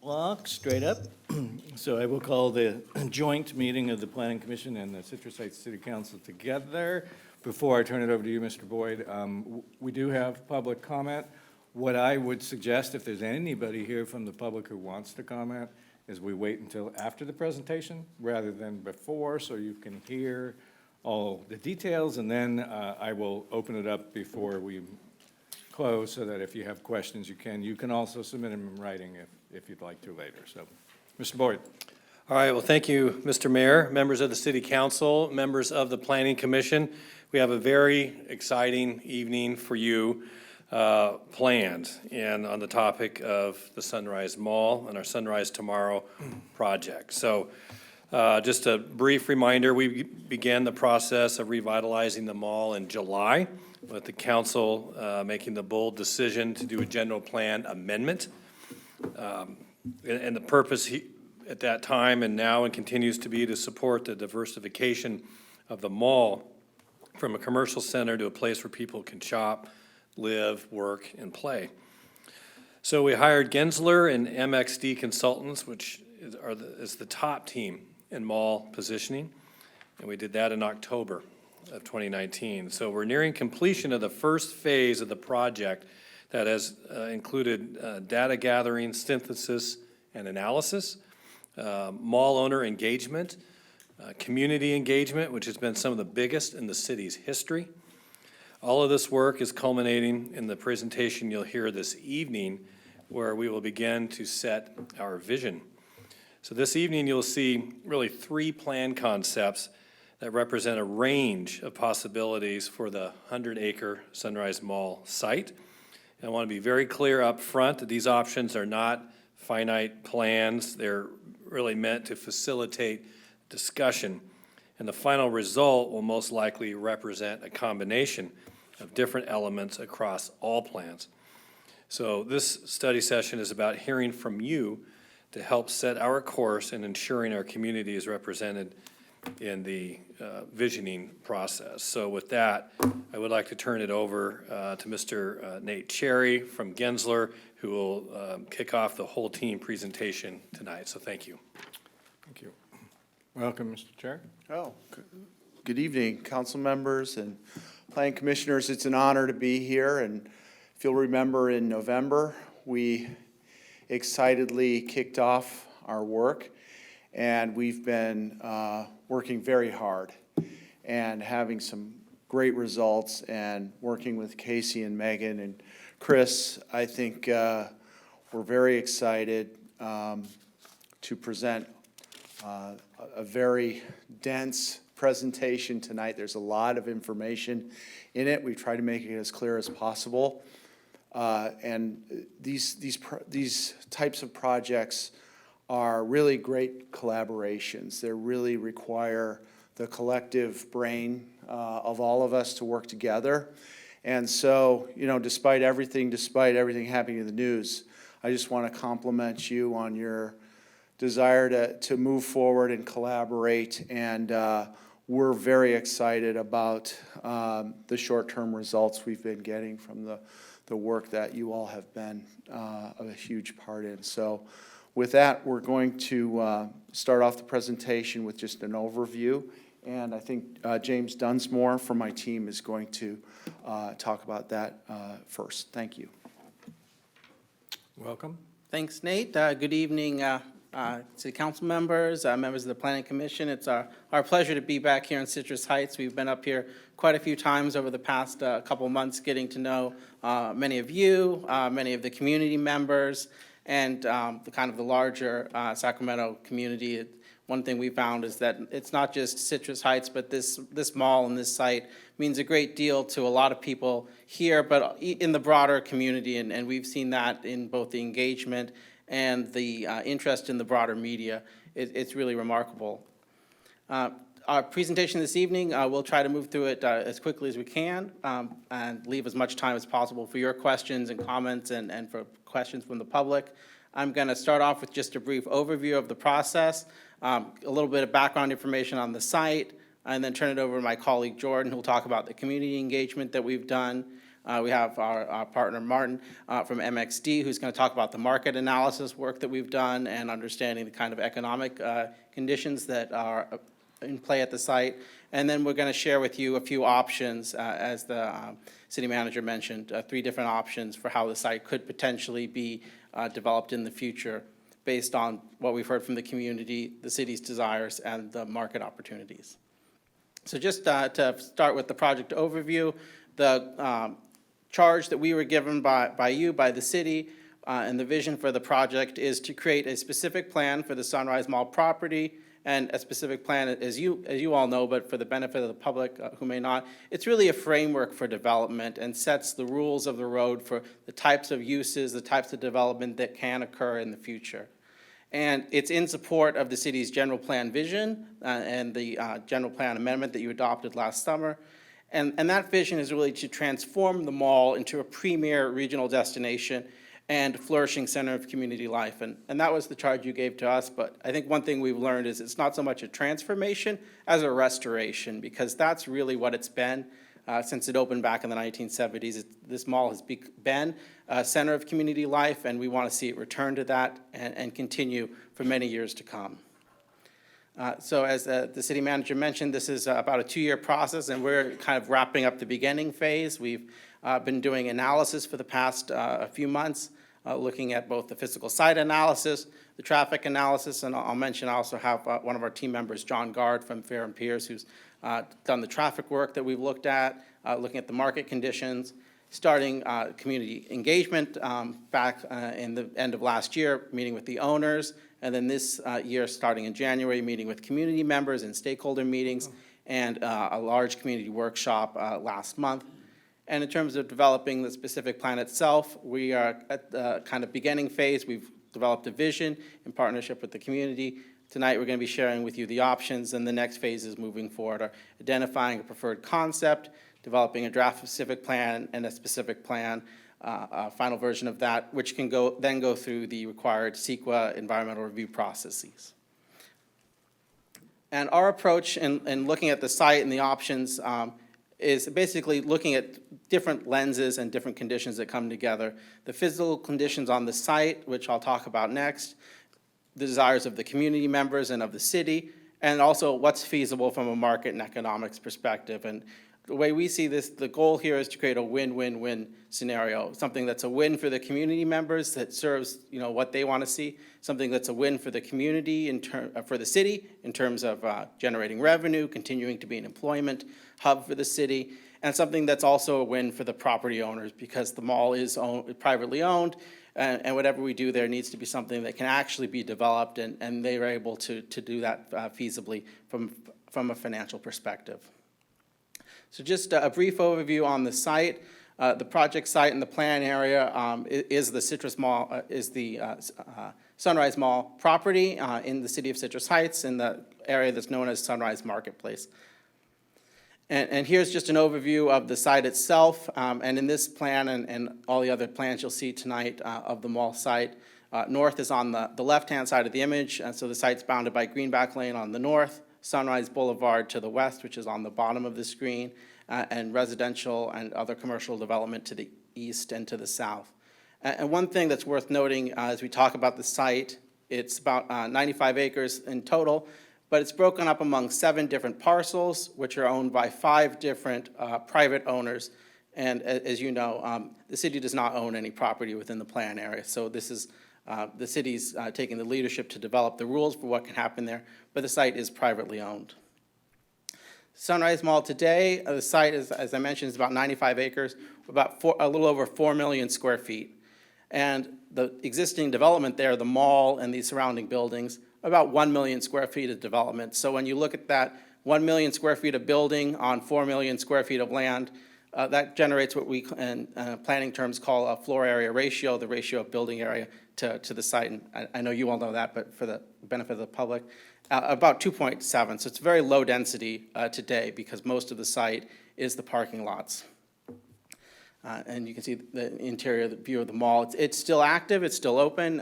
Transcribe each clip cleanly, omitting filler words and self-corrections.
clock, straight up. So I will call the joint meeting of the Planning Commission and the Citrus Heights City Council together. Before I turn it over to you, Mr. Boyd, we do have public comment. What I would suggest, if there's anybody here from the public who wants to comment, is we wait until after the presentation rather than before, so you can hear all the details, and then I will open it up before we close, so that if you have questions, you can. You can also submit them in writing if you'd like to later. So, Mr. Boyd. All right, well, thank you, Mr. Mayor, members of the City Council, members of the Planning Commission. We have a very exciting evening for you planned, and on the topic of the Sunrise Mall and our Sunrise Tomorrow project. So just a brief reminder, we began the process of revitalizing the mall in July, with the council making the bold decision to do a general plan amendment. And the purpose at that time and now and continues to be to support the diversification of the mall from a commercial center to a place where people can shop, live, work, and play. So we hired Gensler and MXD Consultants, which is the top team in mall positioning, and we did that in October of 2019. So we're nearing completion of the first phase of the project that has included data gathering, synthesis, and analysis, mall owner engagement, community engagement, which has been some of the biggest in the city's history. All of this work is culminating in the presentation you'll hear this evening, where we will begin to set our vision. So this evening you'll see really 3 plan concepts that represent a range of possibilities for the 100-acre Sunrise Mall site. And I want to be very clear up front that these options are not finite plans. They're really meant to facilitate discussion. And the final result will most likely represent a combination of different elements across all plans. So this study session is about hearing from you to help set our course and ensuring our community is represented in the visioning process. So with that, I would like to turn it over to Mr. Nate Cherry from Gensler, who will kick off the whole team presentation tonight. So thank you. Thank you. Welcome, Mr. Chair. Good evening, council members and planning commissioners. It's an honor to be here, and if you'll remember, in November, we excitedly kicked off our work, and we've been working very hard and having some great results, and working with Casey and Megan and Chris. I think we're very excited to present a very dense presentation tonight. There's a lot of information in it. We've tried to make it as clear as possible. And these types of projects are really great collaborations. They really require the collective brain of all of us to work together. And so, you know, despite everything happening in the news, I just want to compliment you on your desire to move forward and collaborate. And we're very excited about the short-term results we've been getting from the work that you all have been a huge part in. So with that, we're going to start off the presentation with just an overview. And I think James Dunsmore from my team is going to talk about that first. Thank you. Welcome. Thanks, Nate. Good evening, City Council members, members of the Planning Commission. It's our pleasure to be back here in Citrus Heights. We've been up here quite a few times over the past couple months, getting to know many of you, many of the community members, and the larger Sacramento community. One thing we found is that it's not just Citrus Heights, but this mall and this site means a great deal to a lot of people here, but in the broader community, and we've seen that in both the engagement and the interest in the broader media. It's really remarkable. Our presentation this evening, we'll try to move through it as quickly as we can and leave as much time as possible for your questions and comments and for questions from the public. I'm going to start off with just a brief overview of the process, a little bit of background information on the site, and then turn it over to my colleague Jordan, who will talk about the community engagement that we've done. We have our partner Martin from MXD, who's going to talk about the market analysis work that we've done and understanding the kind of economic conditions that are in play at the site. And then we're going to share with you a few options, as the city manager mentioned, 3 different options for how the site could potentially be developed in the future based on what we've heard from the community, the city's desires, and the market opportunities. So just to start with the project overview, the charge that we were given by the city, and the vision for the project is to create a specific plan for the Sunrise Mall property, and a specific plan, as you all know, but for the benefit of the public who may not, it's really a framework for development and sets the rules of the road for the types of uses, the types of development that can occur in the future. And it's in support of the city's general plan vision and the general plan amendment that you adopted last summer. And that vision is really to transform the mall into a premier regional destination and flourishing center of community life. And that was the charge you gave to us, but I think one thing we've learned is it's not so much a transformation as a restoration, because that's really what it's been since it opened back in the 1970s. This mall has been a center of community life, and we want to see it return to that and continue for many years to come. So as the city manager mentioned, this is about a 2-year process, and we're kind of wrapping up the beginning phase. We've been doing analysis for the past a few months, looking at both the physical site analysis, the traffic analysis, and I'll mention I also have one of our team members, John Gard from Fair and Pierce, who's done the traffic work that we've looked at, looking at the market conditions, starting community engagement back in the end of last year, meeting with the owners, and then this year, starting in January, meeting with community members and stakeholder meetings, and a large community workshop last month. And in terms of developing the specific plan itself, we are at the kind of beginning phase. We've developed a vision in partnership with the community. Tonight, we're going to be sharing with you the options, and the next phase is moving forward, are identifying a preferred concept, developing a draft specific plan and a specific plan, a final version of that, which can then go through the required CEQA environmental review processes. And our approach in looking at the site and the options is basically looking at different lenses and different conditions that come together. The physical conditions on the site, which I'll talk about next, the desires of the community members and of the city, and also what's feasible from a market and economics perspective. And the way we see this, the goal here is to create a win-win-win scenario, something that's a win for the community members that serves what they want to see, something that's a win for the community, for the city in terms of generating revenue, continuing to be an employment hub for the city, and something that's also a win for the property owners, because the mall is privately owned, and whatever we do there needs to be something that can actually be developed, and they are able to do that feasibly from a financial perspective. So just a brief overview on the site. The project site in the plan area is the Citrus Mall, is the Sunrise Mall property in the city of Citrus Heights, in the area that's known as Sunrise Marketplace. And here's just an overview of the site itself, and in this plan and all the other plans you'll see tonight of the mall site, north is on the left-hand side of the image, so the site's bounded by Greenback Lane on the north, Sunrise Boulevard to the west, which is on the bottom of the screen, and residential and other commercial development to the east and to the south. And one thing that's worth noting as we talk about the site, it's about 95 acres in total, but it's broken up among 7 different parcels, which are owned by 5 different private owners. And as you know, the city does not own any property within the plan area. So this is the city's taking the leadership to develop the rules for what can happen there, but the site is privately owned. Sunrise Mall today, the site is, as I mentioned, is about 95 acres, about a little over 4 million square feet. And the existing development there, the mall and the surrounding buildings, about 1 million square feet of development. So when you look at that 1 million square feet of building on 4 million square feet of land, that generates what we in planning terms call a floor area ratio, the ratio of building area to the site. And I know you all know that, but for the benefit of the public, about 2.7. So it's very low density today, because most of the site is the parking lots. And you can see the interior view of the mall. It's still active, it's still open.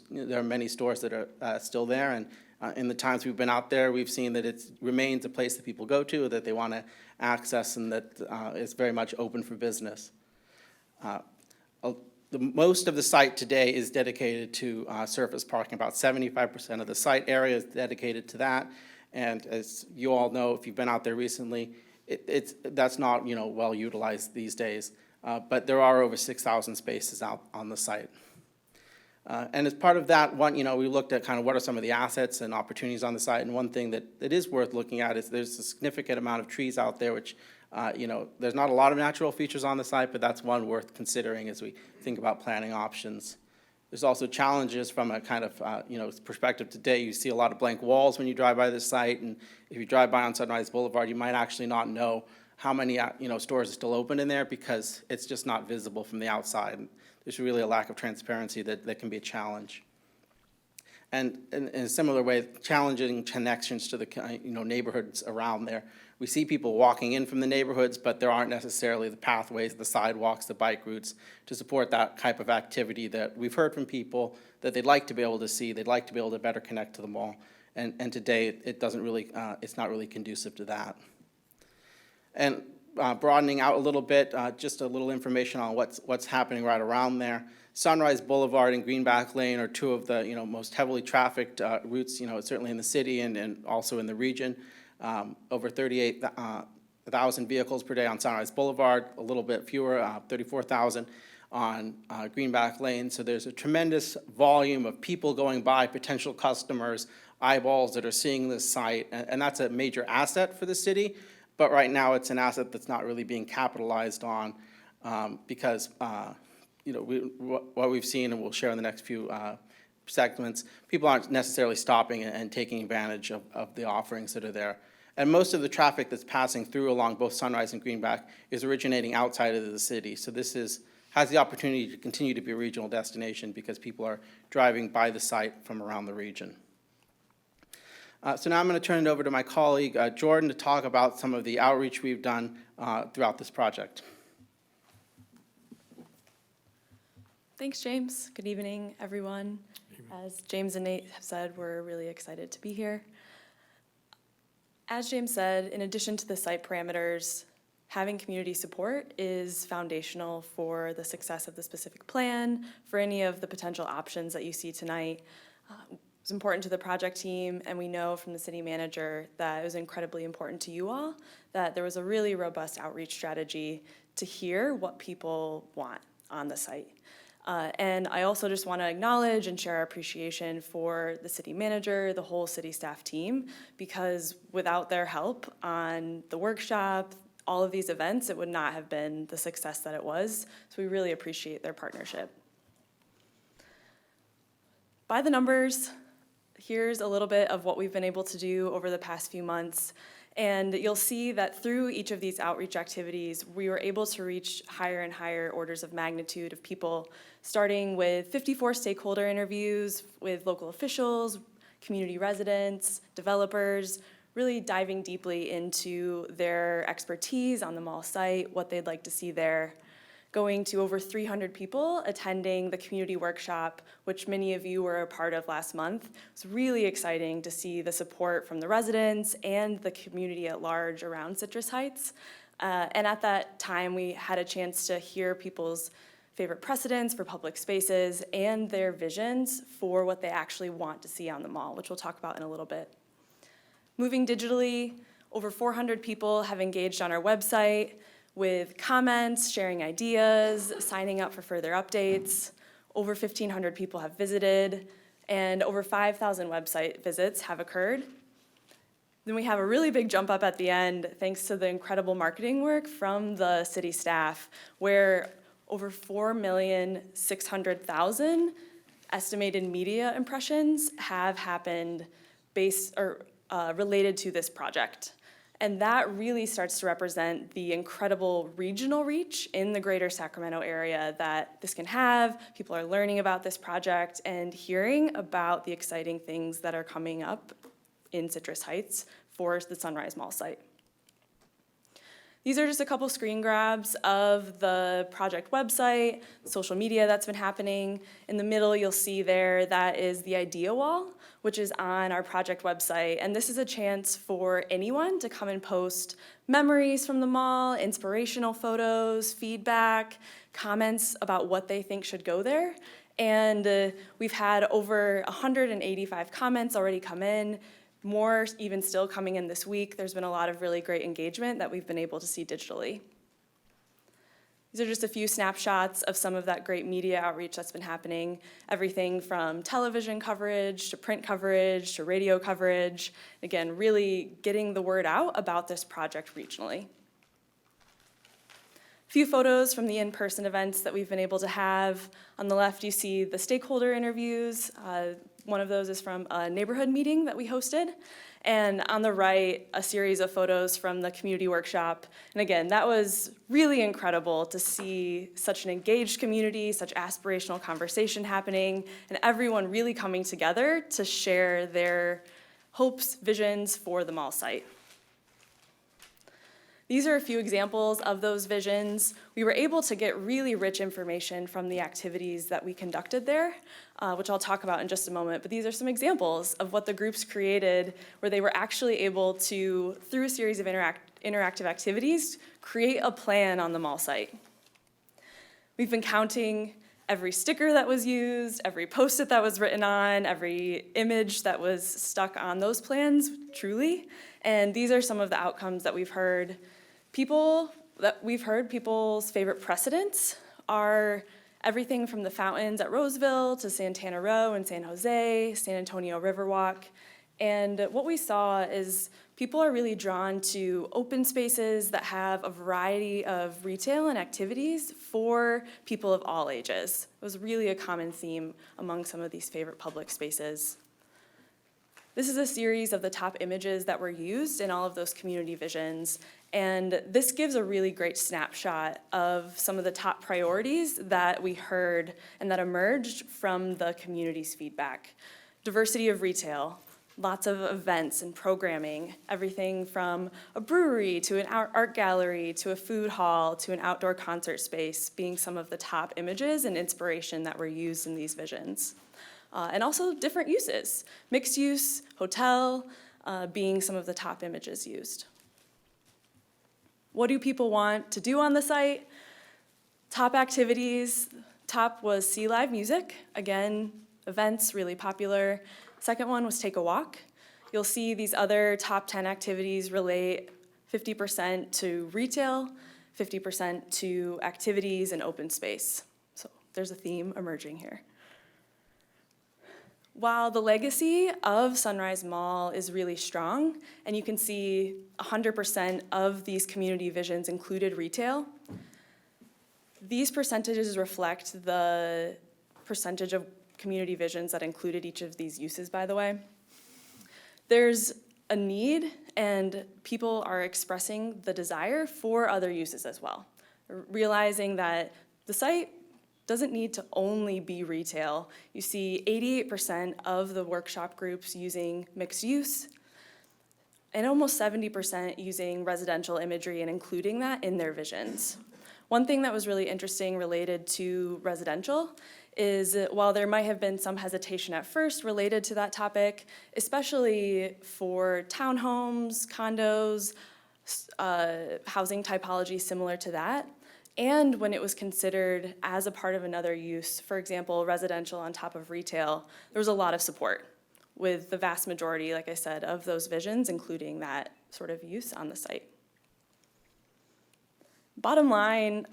There are many stores that are still there, and in the times we've been out there, we've seen that it remains a place that people go to, that they want to access, and that it's very much open for business. Most of the site today is dedicated to surface parking. About 75% of the site area is dedicated to that. And as you all know, if you've been out there recently, that's not, well utilized these days. But there are over 6,000 spaces out on the site. And as part of that, we looked at kind of what are some of the assets and opportunities on the site. And one thing that is worth looking at is there's a significant amount of trees out there, which, there's not a lot of natural features on the site, but that's one worth considering as we think about planning options. There's also challenges from a kind of, perspective today. You see a lot of blank walls when you drive by this site. And if you drive by on Sunrise Boulevard, you might actually not know how many, stores are still open in there because it's just not visible from the outside. There's really a lack of transparency that can be a challenge. And in a similar way, challenging connections to the neighborhoods around there. We see people walking in from the neighborhoods, but there aren't necessarily the pathways, the sidewalks, the bike routes to support that type of activity that we've heard from people that they'd like to be able to see. They'd like to be able to better connect to the mall. And today, it doesn't really, it's not really conducive to that. And broadening out a little bit, just a little information on what's happening right around there. Sunrise Boulevard and Greenback Lane are two of the most heavily trafficked routes, certainly in the city and also in the region. Over 38,000 vehicles per day on Sunrise Boulevard, a little bit fewer, 34,000 on Greenback Lane. So there's a tremendous volume of people going by, potential customers, eyeballs that are seeing this site, and that's a major asset for the city. But right now, it's an asset that's not really being capitalized on because, what we've seen, and we'll share in the next few segments, people aren't necessarily stopping and taking advantage of the offerings that are there. And most of the traffic that's passing through along both Sunrise and Greenback is originating outside of the city. So this has the opportunity to continue to be a regional destination because people are driving by the site from around the region. So now I'm going to turn it over to my colleague, Jordan, to talk about some of the outreach we've done throughout this project. Thanks, James. Good evening, everyone. As James and Nate have said, we're really excited to be here. As James said, in addition to the site parameters, having community support is foundational for the success of the specific plan, for any of the potential options that you see tonight. It's important to the project team, and we know from the city manager that it was incredibly important to you all, that there was a really robust outreach strategy to hear what people want on the site. And I also just want to acknowledge and share our appreciation for the city manager, the whole city staff team, because without their help on the workshop, all of these events, it would not have been the success that it was. So we really appreciate their partnership. By the numbers, here's a little bit of what we've been able to do over the past few months. And you'll see that through each of these outreach activities, we were able to reach higher and higher orders of magnitude of people, starting with 54 stakeholder interviews with local officials, community residents, developers, really diving deeply into their expertise on the mall site, what they'd like to see there, going to over 300 people attending the community workshop, which many of you were a part of last month. It's really exciting to see the support from the residents and the community at large around Citrus Heights. And at that time, we had a chance to hear people's favorite precedents for public spaces and their visions for what they actually want to see on the mall, which we'll talk about in a little bit. Moving digitally, over 400 people have engaged on our website with comments, sharing ideas, signing up for further updates. Over 1,500 people have visited, and over 5,000 website visits have occurred. Then we have a really big jump up at the end, thanks to the incredible marketing work from the city staff, where over 4,600,000 estimated media impressions have happened related to this project. And that really starts to represent the incredible regional reach in the greater Sacramento area that this can have. People are learning about this project and hearing about the exciting things that are coming up in Citrus Heights for the Sunrise Mall site. These are just a couple screen grabs of the project website, social media that's been happening. In the middle, you'll see there that is the idea wall, which is on our project website. And this is a chance for anyone to come and post memories from the mall, inspirational photos, feedback, comments about what they think should go there. And we've had over 185 comments already come in. More even still coming in this week. There's been a lot of really great engagement that we've been able to see digitally. These are just a few snapshots of some of that great media outreach that's been happening. Everything from television coverage to print coverage to radio coverage. Again, really getting the word out about this project regionally. A few photos from the in-person events that we've been able to have. On the left, you see the stakeholder interviews. One of those is from a neighborhood meeting that we hosted. And on the right, a series of photos from the community workshop. And again, that was really incredible to see such an engaged community, such aspirational conversation happening, and everyone really coming together to share their hopes, visions for the mall site. These are a few examples of those visions. We were able to get really rich information from the activities that we conducted there, which I'll talk about in just a moment, but these are some examples of what the groups created where they were actually able to, through a series of interactive activities, create a plan on the mall site. We've been counting every sticker that was used, every Post-it that was written on, every image that was stuck on those plans, truly, and these are some of the outcomes that we've heard. People's favorite precedents are everything from the fountains at Roseville to Santana Row in San Jose, San Antonio Riverwalk. And what we saw is people are really drawn to open spaces that have a variety of retail and activities for people of all ages. It was really a common theme among some of these favorite public spaces. This is a series of the top images that were used in all of those community visions, and this gives a really great snapshot of some of the top priorities that we heard and that emerged from the community's feedback. Diversity of retail, lots of events and programming, everything from a brewery to an art gallery to a food hall to an outdoor concert space being some of the top images and inspiration that were used in these visions. And also different uses, mixed use, hotel, being some of the top images used. What do people want to do on the site? Top activities, top was see live music. Again, events, really popular. Second one was take a walk. You'll see these other top 10 activities relate 50% to retail, 50% to activities and open space. So there's a theme emerging here. While the legacy of Sunrise Mall is really strong, and you can see 100% of these community visions included retail, these percentages reflect the percentage of community visions that included each of these uses, by the way. There's a need, and people are expressing the desire for other uses as well, realizing that the site doesn't need to only be retail. You see 88% of the workshop groups using mixed use, and almost 70% using residential imagery and including that in their visions. One thing that was really interesting related to residential is while there might have been some hesitation at first related to that topic, especially for townhomes, condos, housing typology similar to that, and when it was considered as a part of another use, for example, residential on top of retail, there was a lot of support with the vast majority, like I said, of those visions, including that sort of use on the site. Bottom line,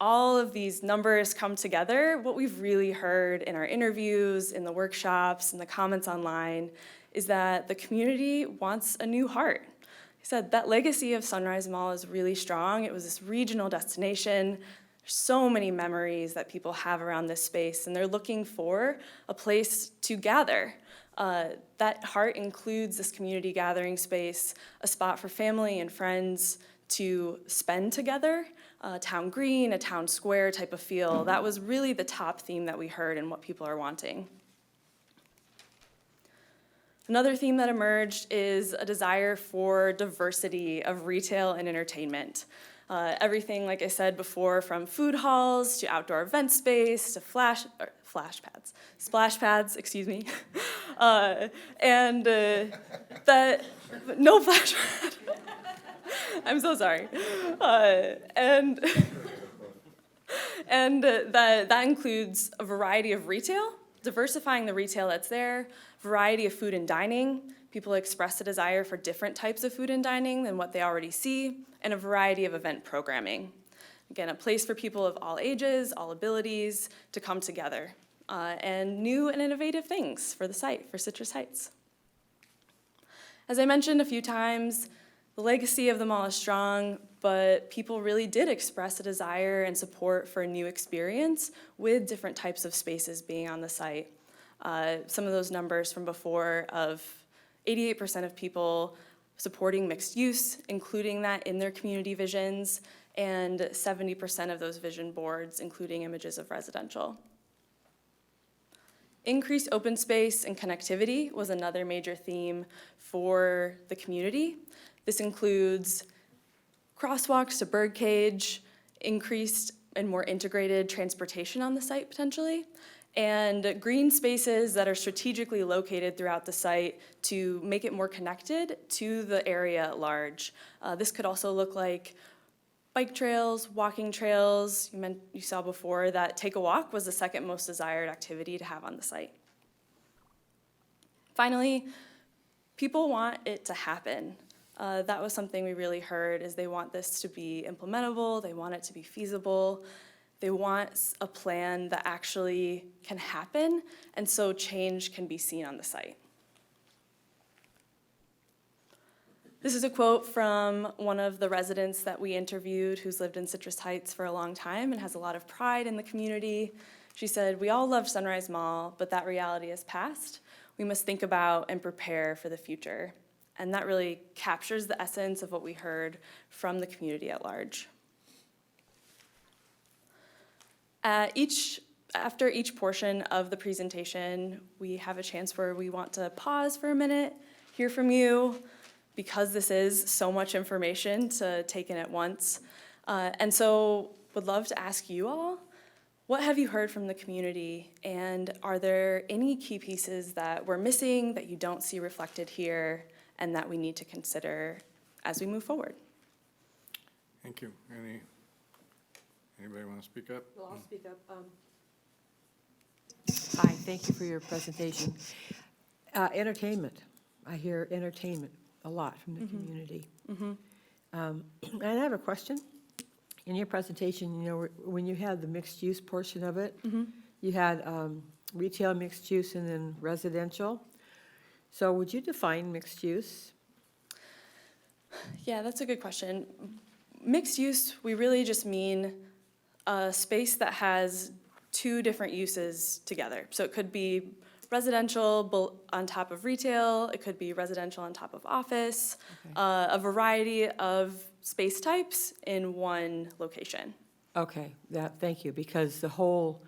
all of these numbers come together. What we've really heard in our interviews, in the workshops, in the comments online, is that the community wants a new heart. I said that legacy of Sunrise Mall is really strong. It was this regional destination. There's so many memories that people have around this space, and they're looking for a place to gather. That heart includes this community gathering space, a spot for family and friends to spend together, a town green, a town square type of feel. That was really the top theme that we heard and what people are wanting. Another theme that emerged is a desire for diversity of retail and entertainment. Everything, like I said before, from food halls to outdoor event space to splash pads, excuse me. That, no flash pad. I'm so sorry. That includes a variety of retail, diversifying the retail that's there, variety of food and dining. People express a desire for different types of food and dining than what they already see, and a variety of event programming. Again, a place for people of all ages, all abilities to come together, and new and innovative things for the site, for Citrus Heights. As I mentioned a few times, the legacy of the mall is strong, but people really did express a desire and support for a new experience with different types of spaces being on the site. Some of those numbers from before of 88% of people supporting mixed use, including that in their community visions, and 70% of those vision boards including images of residential. Increased open space and connectivity was another major theme for the community. This includes crosswalks to birdcage, increased and more integrated transportation on the site potentially, and green spaces that are strategically located throughout the site to make it more connected to the area at large. This could also look like bike trails, walking trails. You saw before that Take a Walk was the second most desired activity to have on the site. Finally, people want it to happen. That was something we really heard, is they want this to be implementable, they want it to be feasible, they want a plan that actually can happen, and so change can be seen on the site. This is a quote from one of the residents that we interviewed who's lived in Citrus Heights for a long time and has a lot of pride in the community. She said, "We all love Sunrise Mall, but that reality is past. We must think about and prepare for the future." And that really captures the essence of what we heard from the community at large. After each portion of the presentation, we have a chance where we want to pause for a minute, hear from you, because this is so much information to take in at once. And so would love to ask you all, what have you heard from the community? And are there any key pieces that we're missing that you don't see reflected here and that we need to consider as we move forward? Thank you. Anybody want to speak up? Well, I'll speak up. Hi, thank you for your presentation. Entertainment. I hear entertainment a lot from the community. And I have a question. In your presentation, you know, when you had the mixed-use portion of it, you had retail mixed use and then residential. So would you define mixed use? Yeah, that's a good question. Mixed use, we really just mean a space that has two different uses together. So it could be residential on top of retail, it could be residential on top of office, a variety of space types in one location. Okay, thank you, because the whole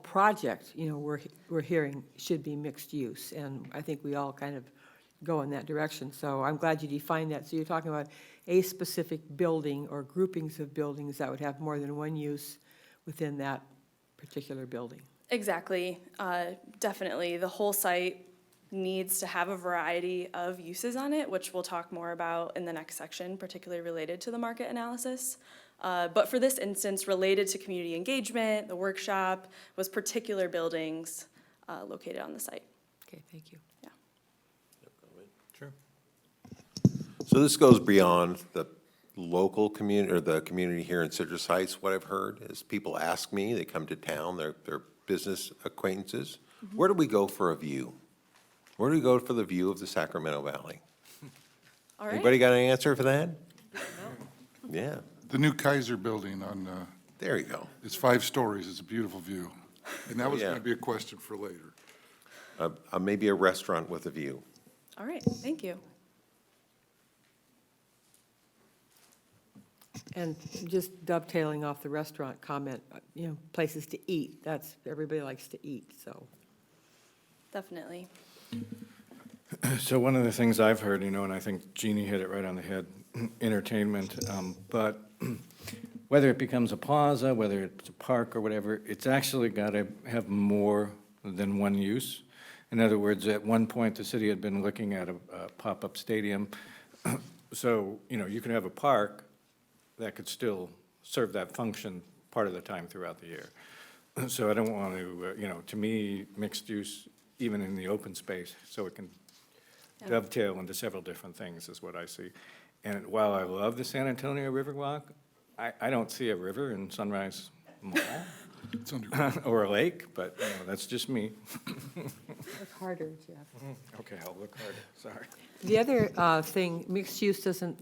project, you know, we're hearing should be mixed use, and I think we all kind of go in that direction. So I'm glad you defined that. So you're talking about a specific building or groupings of buildings that would have more than one use within that particular building. Exactly, definitely. The whole site needs to have a variety of uses on it, which we'll talk more about in the next section, particularly related to the market analysis. But for this instance, related to community engagement, the workshop was particular buildings located on the site. Okay, thank you. Yeah. Sure. So this goes beyond the local community, or the community here in Citrus Heights. What I've heard is people ask me, they come to town, they're business acquaintances, where do we go for a view? Where do we go for the view of the Sacramento Valley? All right. Anybody got an answer for that? Yeah, The new Kaiser building on, there you go. it's 5 stories, it's a beautiful view. And that was Yeah. going to be a question for later. Maybe a restaurant with a view. All right, thank you. And just dovetailing off the restaurant comment, you know, places to eat, everybody likes to eat, so. Definitely. So one of the things I've heard, you know, and I think Jeannie hit it right on the head, entertainment, but whether it becomes a plaza, whether it's a park or whatever, it's actually got to have more than one use. In other words, at one point, the city had been looking at a pop-up stadium. So, you can have a park that could still serve that function part of the time throughout the year. So I don't want to, to me, mixed use, even in the open space, so it can dovetail into several different things is what I see. And while I love the San Antonio Riverwalk, I don't see a river in Sunrise Mall It's underground. or a lake, but that's just me. Look harder, Jeff. Okay, I'll look harder, sorry. The other thing, mixed use doesn't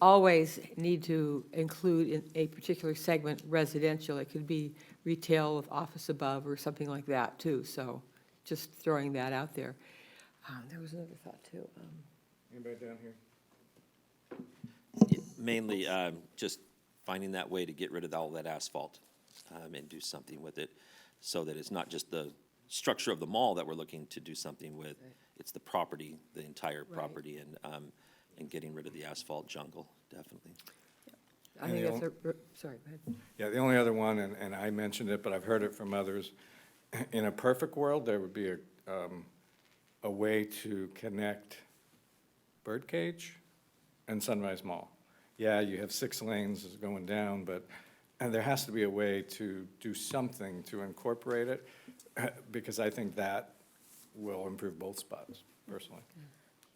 always need to include in a particular segment residential. It could be retail with office above or something like that, too. So just throwing that out there. There was another thought, too. Anybody down here? Mainly, just finding that way to get rid of all that asphalt, and do something with it, so that it's not just the structure of the mall that we're looking to do something with, it's the property, the entire property, and getting rid of the asphalt jungle, definitely. I think that's sorry, go ahead. Yeah, the only other one, and I mentioned it, but I've heard it from others, in a perfect world, there would be a way to connect Birdcage and Sunrise Mall. Yeah, you have 6 lanes going down, but there has to be a way to do something to incorporate it, because I think that will improve both spots, personally.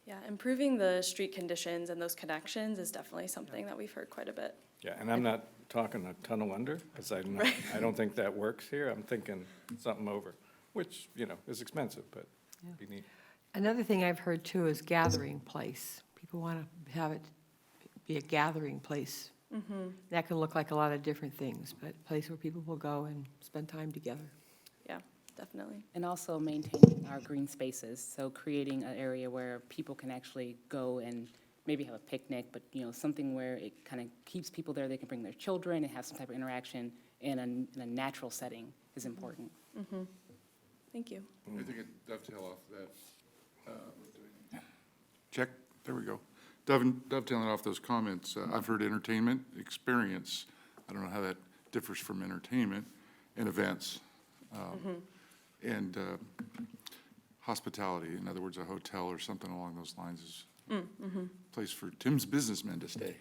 Yeah, improving the street conditions and those connections is definitely something that we've heard quite a bit. Yeah, and I'm not talking a tunnel under, because I don't think that works here. I'm thinking something over, which, is expensive, but be neat. Another thing I've heard, too, is gathering place. People want to have it be a gathering place. That can look like a lot of different things, but a place where people will go and spend time together. Yeah, definitely. And also maintaining our green spaces, so creating an area where people can actually go and maybe have a picnic, but, something where it kind of keeps people there, they can bring their children and have some type of interaction in a natural setting is important. Thank you. I think it dovetail off that. Check, there we go. Dovetailing off those comments, I've heard entertainment, experience. I don't know how that differs from entertainment and events. And hospitality, in other words, a hotel or something along those lines is a place for Tim's businessmen to stay.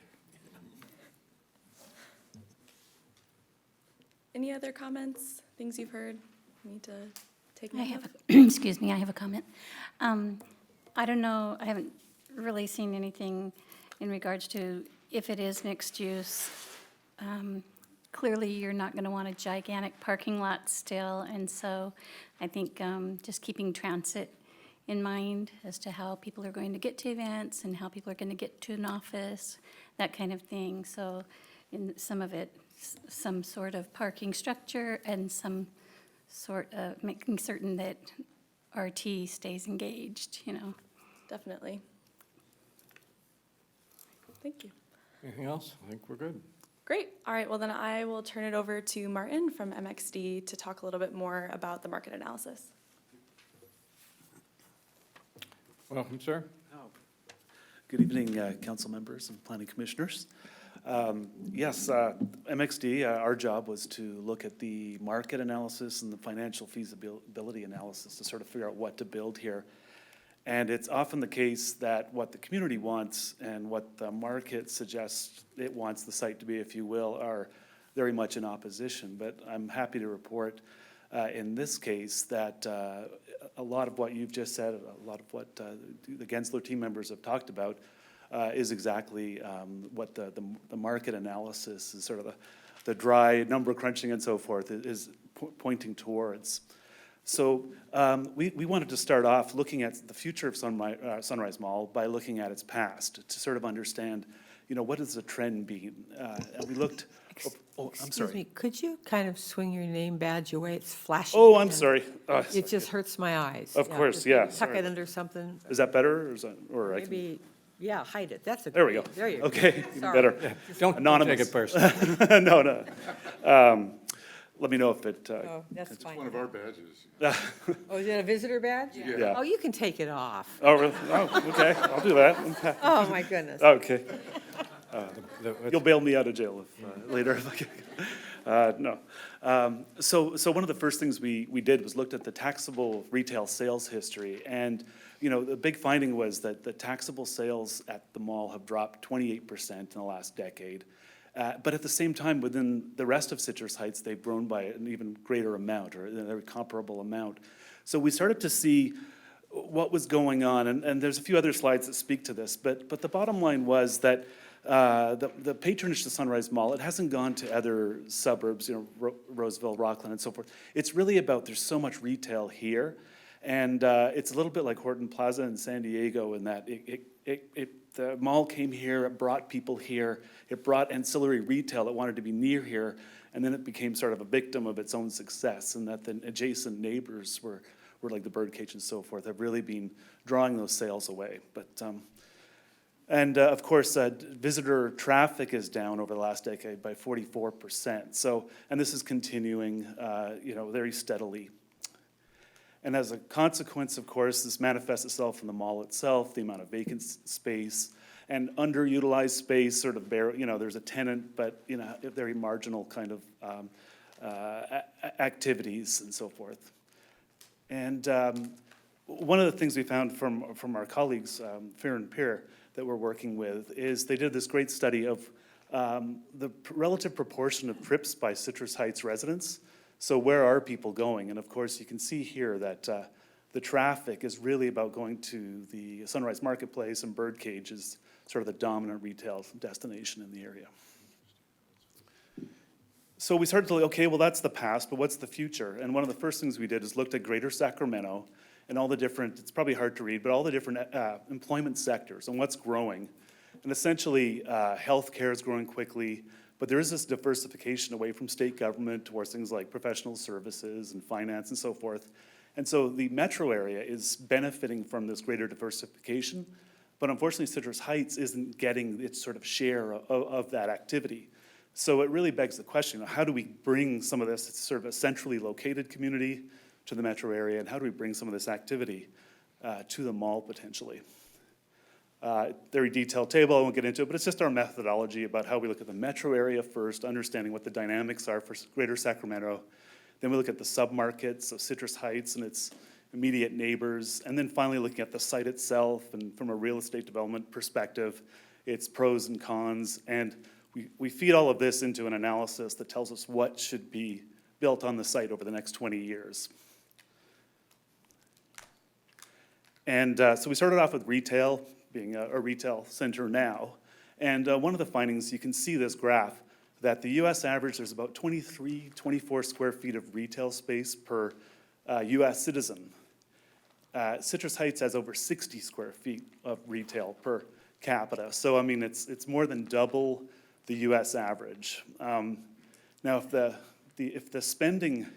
Any other comments, things you've heard, need to take I note have, of? excuse me, I have a comment. I don't know, I haven't really seen anything in regards to if it is mixed use. Clearly, you're not going to want a gigantic parking lot still, and so I think just keeping transit in mind as to how people are going to get to events and how people are going to get to an office, that kind of thing. So in some of it, some sort of parking structure and some sort of making certain that RT stays engaged, Definitely. Thank you. Anything else? I think we're good. Great. All right, well, then I will turn it over to Martin from MXD to talk a little bit more about the market analysis. Welcome, sir. Good evening, council members and planning commissioners. Yes, MXD, our job was to look at the market analysis and the financial feasibility analysis to sort of figure out what to build here. And it's often the case that what the community wants and what the market suggests it wants the site to be, if you will, are very much in opposition. But I'm happy to report in this case that a lot of what you've just said, a lot of what the Gensler team members have talked about is exactly what the market analysis is sort of the dry number crunching and so forth is pointing towards. So we wanted to start off looking at the future of Sunrise Mall by looking at its past to sort of understand, what is the trend being? And we looked, I'm Excuse sorry. me, could you kind of swing your name badge away? It's flashing. Oh, I'm and sorry. It just hurts my eyes. Of Yeah, course, just yeah, maybe Tuck sorry. it under something. Is that better or is that, or I can? Maybe, yeah, hide it. That's a. There we go. There you go. Okay, even Sorry. better. Don't take Anonymous. it personally. No. let me know if it, Oh, that's It's fine. one of our badges. Oh, is it a visitor badge? Yeah. Oh, you can take it off. oh, really? Oh, okay, I'll do that. Oh, my goodness. Okay. You'll bail me out of jail if, later. No. So one of the first things we did was looked at the taxable retail sales history. And, you know, the big finding was that the taxable sales at the mall have dropped 28% in the last decade. But at the same time, within the rest of Citrus Heights, they've grown by an even greater amount, or a very comparable amount. So we started to see what was going on, and there's a few other slides that speak to this, but the bottom line was that the patronage to Sunrise Mall, it hasn't gone to other suburbs, you know, Roseville, Rockland, and so forth. It's really about, there's so much retail here, and it's a little bit like Horton Plaza in San Diego in that the mall came here, it brought people here, it brought ancillary retail that wanted to be near here, and then it became sort of a victim of its own success, and that the adjacent neighbors were like the Birdcage and so forth, have really been drawing those sales away. But and of course, visitor traffic is down over the last decade by 44%. So, and this is continuing, you know, very steadily. And as a consequence, of course, this manifests itself in the mall itself, the amount of vacant space and underutilized space, sort of you know, there's a tenant, but, you know, very marginal kind of activities and so forth. And one of the things we found from our colleagues, Fear and Peer, that we're working with, is they did this great study of the relative proportion of trips by Citrus Heights residents. So where are people going? And of course, you can see here that the traffic is really about going to the Sunrise Marketplace, and Birdcage is sort of the dominant retail destination in the area. So we started to look, okay, well, that's the past, but what's the future? And one of the first things we did is looked at Greater Sacramento and all the different, it's probably hard to read, but all the different employment sectors and what's growing. And essentially, healthcare is growing quickly, but there is this diversification away from state government towards things like professional services and finance and so forth. And so the metro area is benefiting from this greater diversification, but unfortunately Citrus Heights isn't getting its sort of share of that activity. So it really begs the question, how do we bring some of this, it's sort of a centrally located community, to the metro area, and how do we bring some of this activity to the mall potentially? Very detailed table, I won't get into it, but it's just our methodology about how we look at the metro area first, understanding what the dynamics are for Greater Sacramento. Then we look at the submarkets of Citrus Heights and its immediate neighbors, and then finally looking at the site itself, and from a real estate development perspective, its pros and cons, and we feed all of this into an analysis that tells us what should be built on the site over the next 20 years. And so we started off with retail, being a retail center now. And one of the findings, you can see this graph, that the US average, there's about 24 square feet of retail space per US citizen. Citrus Heights has over 60 square feet of retail per capita. So, I mean, it's more than double the US average. Now, if the spending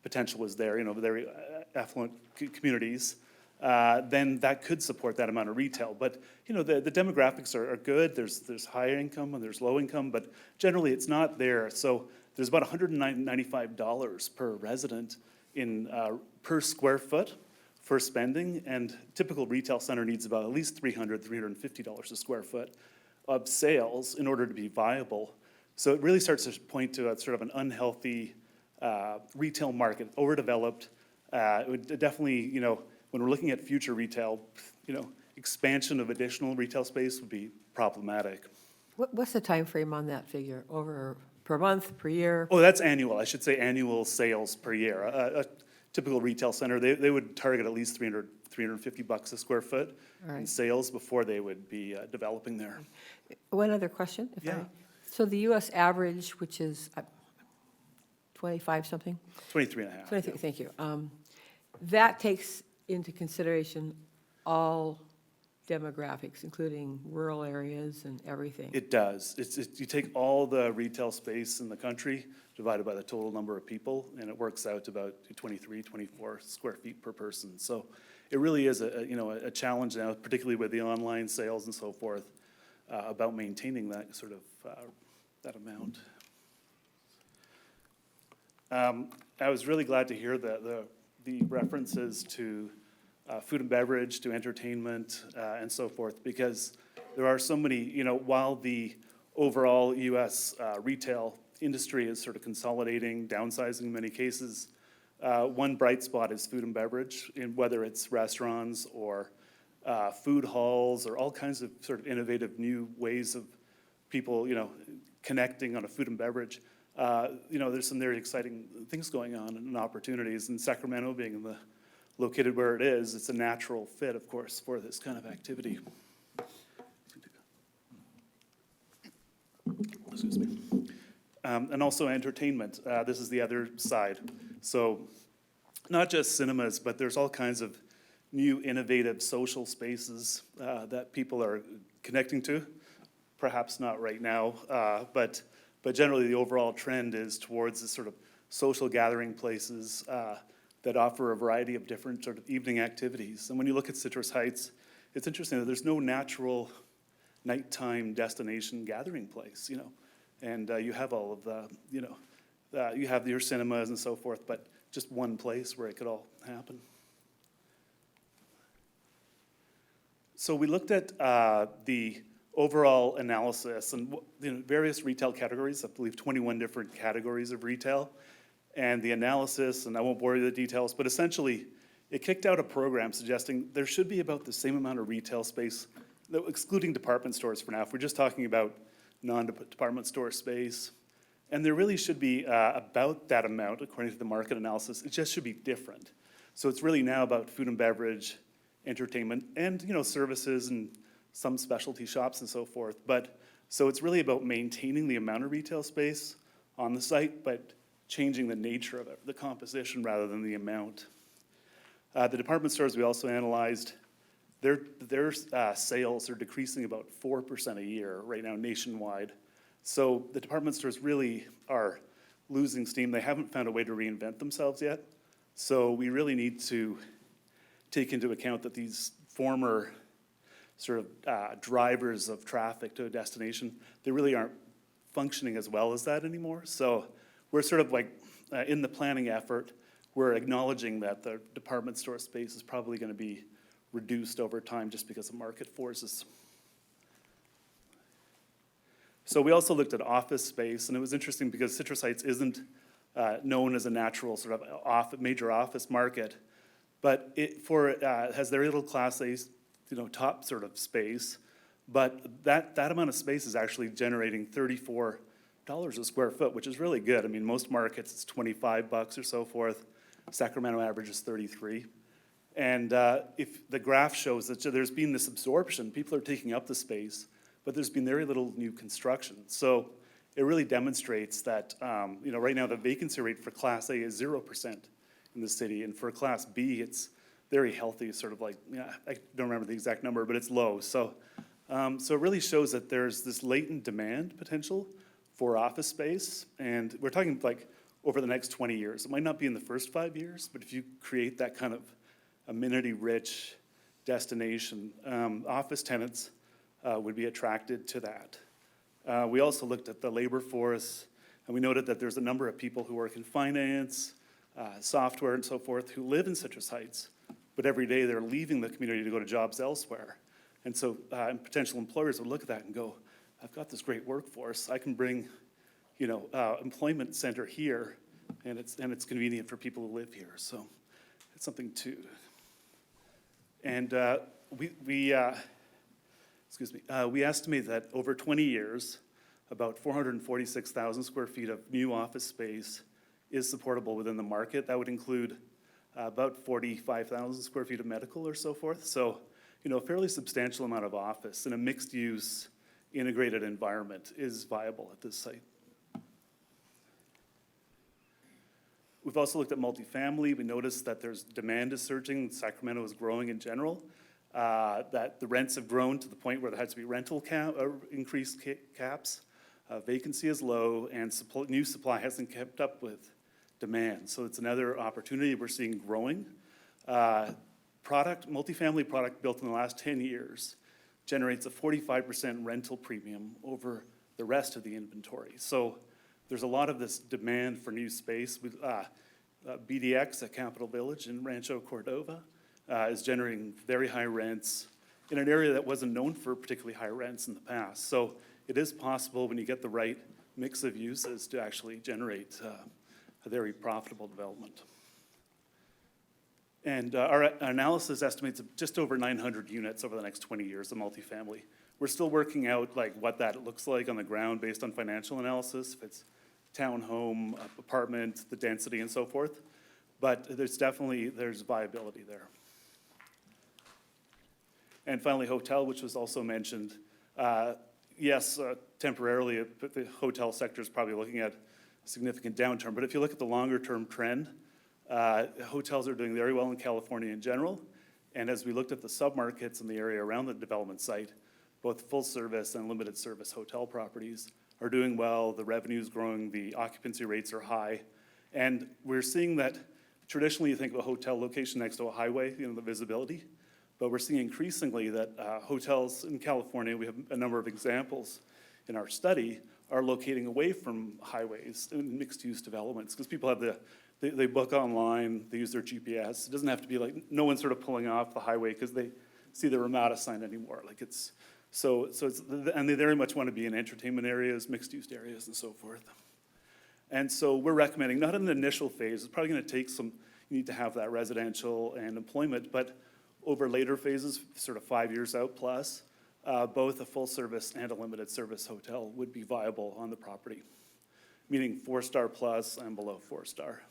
potential was there, you know, very affluent communities, then that could support that amount of retail. But, you know, the demographics are good. There's high income and there's low income, but generally it's not there. So there's about $195 per resident in per square foot for spending, and typical retail center needs about at least $350 a square foot of sales in order to be viable. So it really starts to point to a sort of an unhealthy retail market, overdeveloped. It would definitely, you know, when we're looking at future retail, you know, expansion of additional retail space would be problematic. What's the time frame on that figure? Over per month, per year? Oh, that's annual. I should say annual sales per year. A typical retail center, they would target at least $350 a square foot All in right. sales before they would be developing there. One other question, if I Yeah. may. So the US average, which is 25 something? 23 and a half. 23, thank you. That takes into consideration all demographics, including rural areas and everything. It does. You take all the retail space in the country, divided by the total number of people, and it works out to about 23, 24 square feet per person. So it really is a challenge now, particularly with the online sales and so forth, about maintaining that sort of, that amount. I was really glad to hear the references to food and beverage, to entertainment, and so forth, because there are so many, while the overall US retail industry is sort of consolidating, downsizing in many cases, one bright spot is food and beverage, in whether it's restaurants or food halls or all kinds of sort of innovative new ways of people, connecting on a food and beverage. There's some very exciting things going on and opportunities, and Sacramento being located where it is, it's a natural fit, of course, for this kind of activity. Excuse me. And also entertainment. This is the other side. So not just cinemas, but there's all kinds of new innovative social spaces that people are connecting to. Perhaps not right now, but generally the overall trend is towards this sort of social gathering places that offer a variety of different sort of evening activities. And when you look at Citrus Heights, it's interesting that there's no natural nighttime destination gathering place, and you have all of the, you have your cinemas and so forth, but just one place where it could all happen. So we looked at the overall analysis and various retail categories, I believe 21 different categories of retail, and the analysis, and I won't bore you with the details, but essentially it kicked out a program suggesting there should be about the same amount of retail space, excluding department stores for now, if we're just talking about non-department store space. And there really should be about that amount, according to the market analysis. It just should be different. So it's really now about food and beverage, entertainment, and services and some specialty shops and so forth. But so it's really about maintaining the amount of retail space on the site, but changing the nature of it, the composition rather than the amount. The department stores we also analyzed, their sales are decreasing about 4% a year right now nationwide. So the department stores really are losing steam. They haven't found a way to reinvent themselves yet. So we really need to take into account that these former sort of drivers of traffic to a destination, they really aren't functioning as well as that anymore. So we're sort of like in the planning effort, we're acknowledging that the department store space is probably going to be reduced over time just because of market forces. So we also looked at office space, and it was interesting because Citrus Heights isn't known as a natural sort of major office market, but it has very little Class A, top sort of space, but that amount of space is actually generating $34 a square foot, which is really good. I mean, most markets it's $25 or so forth. Sacramento average is $33. And if the graph shows that there's been this absorption, people are taking up the space, but there's been very little new construction. So it really demonstrates that, right now the vacancy rate for Class A is 0% in the city, and for Class B, it's very healthy, sort of like, I don't remember the exact number, but it's low. So it really shows that there's this latent demand potential for office space, and we're talking like over the next 20 years. It might not be in the first 5 years, but if you create that kind of amenity-rich destination, office tenants would be attracted to that. We also looked at the labor force, and we noted that there's a number of people who work in finance, software, and so forth who live in Citrus Heights, but every day they're leaving the community to go to jobs elsewhere. And so potential employers would look at that and go, I've got this great workforce. I can bring, employment center here, and it's convenient for people who live here. So it's something to. And we estimate that over 20 years, about 446,000 square feet of new office space is supportable within the market. That would include about 45,000 square feet of medical or so forth. So, a fairly substantial amount of office in a mixed-use, integrated environment is viable at this site. We've also looked at multifamily. We noticed that there's demand is surging. Sacramento is growing in general. That the rents have grown to the point where there has to be rental increased caps. Vacancy is low, and new supply hasn't kept up with demand. So it's another opportunity we're seeing growing. Multifamily product built in the last 10 years generates a 45% rental premium over the rest of the inventory. So there's a lot of this demand for new space. BDX at Capitol Village in Rancho Cordova is generating very high rents in an area that wasn't known for particularly high rents in the past. So it is possible when you get the right mix of uses to actually generate a very profitable development. And our analysis estimates just over 900 units over the next 20 years of multifamily. We're still working out like what that looks like on the ground based on financial analysis, if it's townhome, apartment, the density and so forth. But there's viability there. And finally, hotel, which was also mentioned. Yes, temporarily, the hotel sector is probably looking at a significant downturn. But if you look at the longer-term trend, hotels are doing very well in California in general. And as we looked at the submarkets in the area around the development site, both full-service and limited-service hotel properties are doing well. The revenue's growing, the occupancy rates are high. And we're seeing that traditionally you think of a hotel location next to a highway, the visibility. But we're seeing increasingly that hotels in California, we have a number of examples in our study, are locating away from highways in mixed-use developments because people have they book online, they use their GPS. It doesn't have to be like, no one's sort of pulling off the highway because they see the Ramada sign anymore. Like it's, and they very much want to be in entertainment areas, mixed-use areas and so forth. And so we're recommending, not in the initial phase, it's probably going to take you need to have that residential and employment, but over later phases, sort of 5 years out plus, both a full-service and a limited-service hotel would be viable on the property, meaning 4-star plus and below 4-star.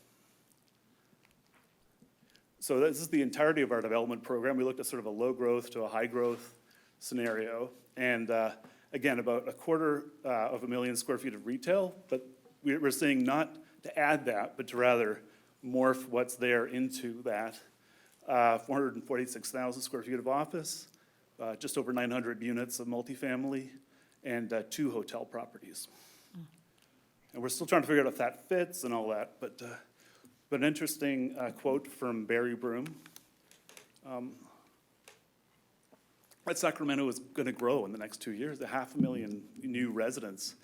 So this is the entirety of our development program. We looked at sort of a low-growth to a high-growth scenario, and again, about 250,000 square feet of retail, but we're saying not to add that, but to rather morph what's there into that. 446,000 square feet of office, just over 900 units of multifamily, and 2 hotel properties. And we're still trying to figure out if that fits and all that, but an interesting quote from Barry Broom. That Sacramento is going to grow in the next 2 years, 500,000 new residents.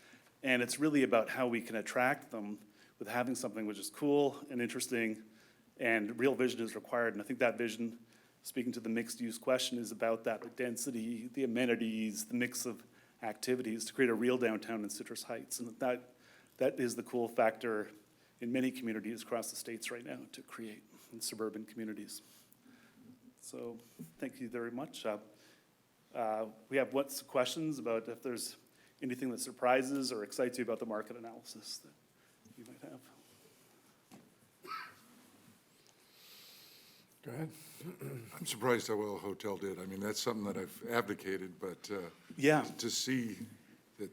And it's really about how we can attract them with having something which is cool and interesting, and real vision is required. And I think that vision, speaking to the mixed-use question, is about that, the density, the amenities, the mix of activities to create a real downtown in Citrus Heights. And that is the cool factor in many communities across the states right now to create in suburban communities. So thank you very much. We have questions about if there's anything that surprises or excites you about the market analysis that you might have. Go ahead. I'm surprised how well a hotel did. I mean, that's something that I've advocated, but Yeah. to see that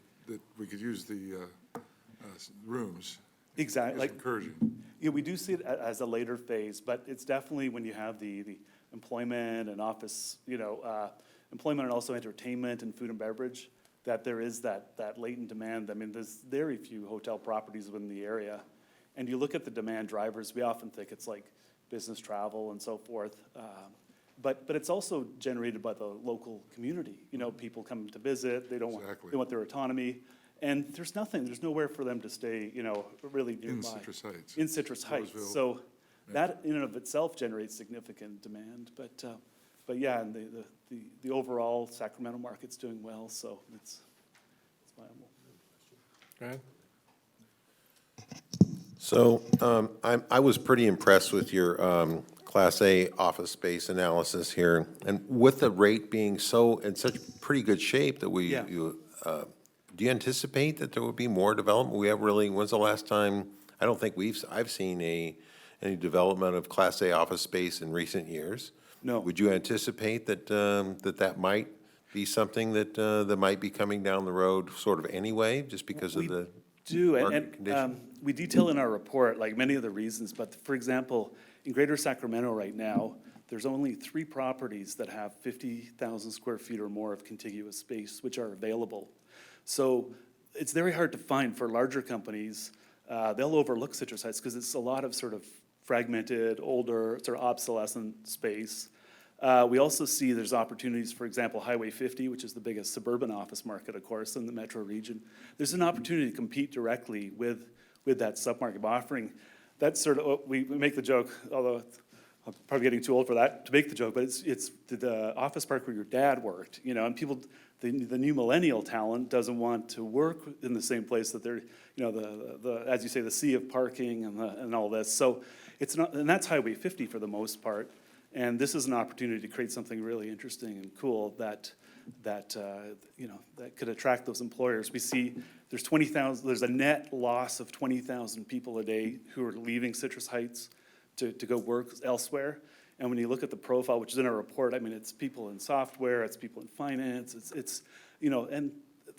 we could use the rooms Exactly. is encouraging. Yeah, we do see it as a later phase, but it's definitely when you have the employment and office, employment and also entertainment and food and beverage, that there is that latent demand. I mean, there's very few hotel properties within the area. And you look at the demand drivers, we often think it's like business travel and so forth. But it's also generated by the local community. People come to visit, they want their autonomy. And there's nowhere for them to stay, really nearby. In Citrus Heights. In Citrus Heights. Roseville. So that in and of itself generates significant demand. But yeah, and the overall Sacramento market's doing well, so it's viable. Go ahead. So I was pretty impressed with your Class A office space analysis here. And with the rate being in such pretty good shape that Yeah. do you anticipate that there will be more development? When's the last time, I don't think I've seen any development of Class A office space in recent years. No. Would you anticipate that might be something that might be coming down the road sort of anyway, just because of the And market condition? we detail in our report, like many of the reasons, but for example, in Greater Sacramento right now, there's only 3 properties that have 50,000 square feet or more of contiguous space, which are available. So it's very hard to find for larger companies. They'll overlook Citrus Heights because it's a lot of sort of fragmented, older, sort of obsolescent space. We also see there's opportunities, for example, Highway 50, which is the biggest suburban office market, of course, in the metro region. There's an opportunity to compete directly with that submarket by offering, that's sort of, we make the joke, although I'm probably getting too old for that, to make the joke, but it's the office park where your dad worked, you know, and people, the new millennial talent doesn't want to work in the same place that they're, you know, the as you say, the sea of parking and all this. So it's not, and that's Highway 50 for the most part. And this is an opportunity to create something really interesting and cool that you know, that could attract those employers. We see there's 20,000, there's a net loss of 20,000 people a day who are leaving Citrus Heights to go work elsewhere. And when you look at the profile, which is in our report, I mean, it's people in software, it's people in finance, it's you know, and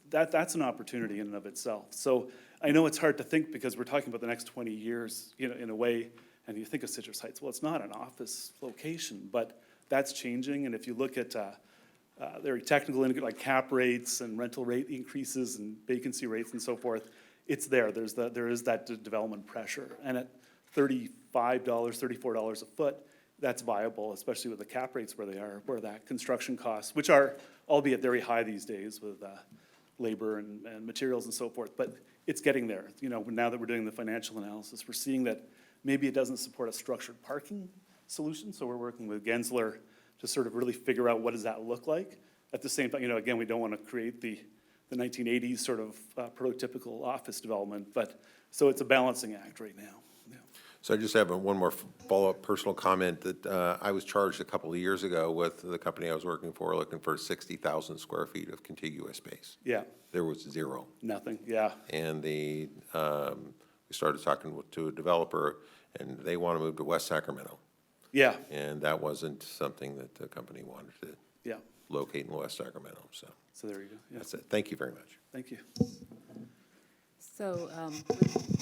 that's an opportunity in and of itself. So I know it's hard to think because we're talking about the next 20 years, you know, in a way, and you think of Citrus Heights, well, it's not an office location, but that's changing. And if you look at their technical, like cap rates and rental rate increases and vacancy rates and so forth, it's there. There is that development pressure. And at $35, $34 a foot, that's viable, especially with the cap rates where they are, where that construction costs, which are albeit very high these days with labor and materials and so forth, but it's getting there. You know, now that we're doing the financial analysis, we're seeing that maybe it doesn't support a structured parking solution, so we're working with Gensler to sort of really figure out what does that look like. At the same time, you know, again, we don't want to create the 1980s sort of prototypical office development, but, so it's a balancing act right now. Yeah. So I just have one more follow-up personal comment that I was charged a couple of years ago with the company I was working for, looking for 60,000 square feet of contiguous space. Yeah. There was zero. Nothing, yeah. And we started talking to a developer, and they want to move to West Sacramento. Yeah, And that wasn't something that the company wanted to yeah. locate in West Sacramento, so So there you go. Yeah. that's it. Thank you very much. Thank you. So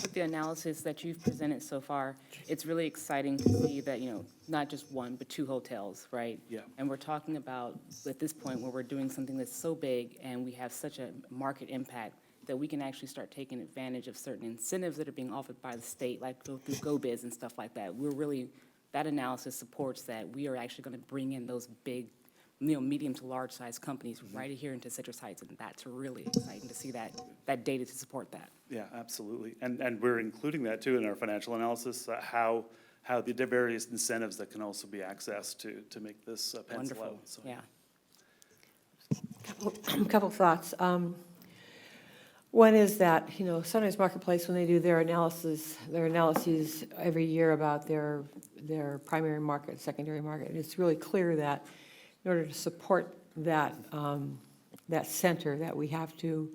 with the analysis that you've presented so far, it's really exciting to see that, you know, not just one, but 2 hotels, right? Yeah. And we're talking about, at this point, where we're doing something that's so big and we have such a market impact that we can actually start taking advantage of certain incentives that are being offered by the state, like through GoBiz and stuff like that. We're really, that analysis supports that we are actually going to bring in those big, you know, medium to large size companies right here into Citrus Heights, and that's really exciting to see that data to support that. Yeah, absolutely. And we're including that too in our financial analysis, how the various incentives that can also be accessed to make this pencil Wonderful, out. So. yeah. Couple thoughts. One is that, you know, Sunrise Marketplace, when they do their analyses every year about their primary market, secondary market, it's really clear that in order to support that, that center, that we have to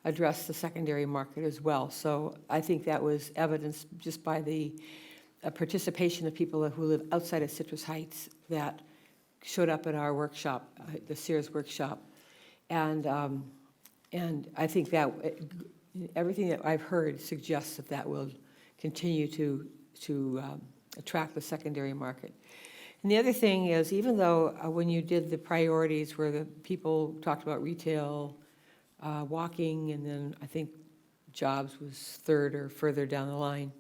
address the secondary market as well. So I think that was evidenced just by the participation of people who live outside of Citrus Heights that showed up at our workshop, the Sears workshop. And I think that everything that I've heard suggests that that will continue to attract the secondary market. And the other thing is, even though when you did the priorities where the people talked about retail, walking, and then I think jobs was third or further down the line,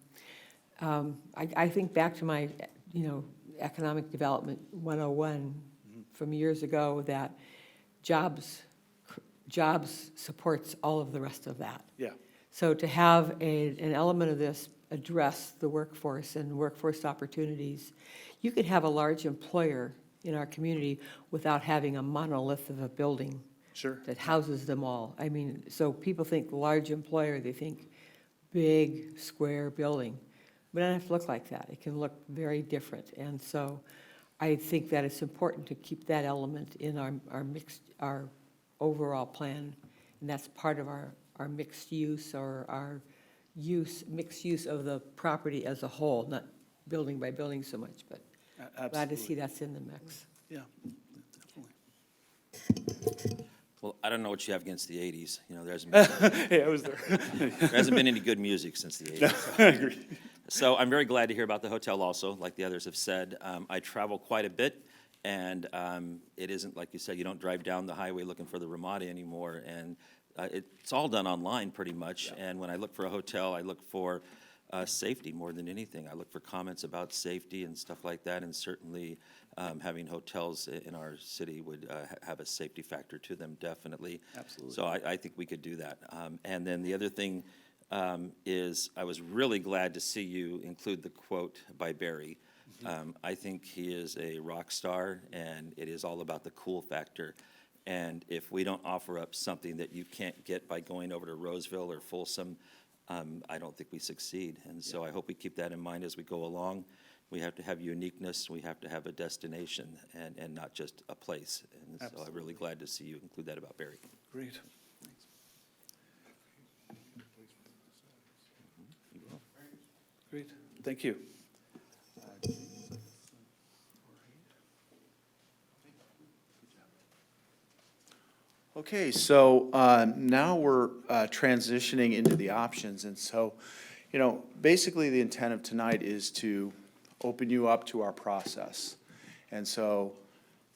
I think back to my, you know, economic development 101 from years ago, that jobs supports all of the rest of that. Yeah. So to have an element of this address the workforce and workforce opportunities, you could have a large employer in our community without having a monolith of a building Sure. that houses them all. I mean, so people think large employer, they think big, square building. But it doesn't have to look like that. It can look very different. And so I think that it's important to keep that element in our overall plan, and that's part of our mixed use, or our mixed use of the property as a whole, not building by building so much, but glad to see that's in the mix. Yeah, Well, I don't know what you have against the 80s. You know, there hasn't been, Hey, I was there. there hasn't been any good music since the 80s. I agree. So I'm very glad to hear about the hotel also, like the others have said. I travel quite a bit, and it isn't, like you said, you don't drive down the highway looking for the Ramada anymore, and it's all done online pretty much. And when I look for a hotel, I look for safety more than anything. I look for comments about safety and stuff like that, and certainly having hotels in our city would have a safety factor to them, definitely. Absolutely. So I think we could do that. And then the other thing is, I was really glad to see you include the quote by Barry. I think he is a rock star, and it is all about the cool factor. And if we don't offer up something that you can't get by going over to Roseville or Folsom, I don't think we succeed. And so I hope we keep that in mind as we go along. We have to have uniqueness, we have to have a destination, and not just a place. And so I'm really glad to see you include that about Barry. Great. Great, thank you. Okay, so now we're transitioning into the options. And so, basically the intent of tonight is to open you up to our process. And so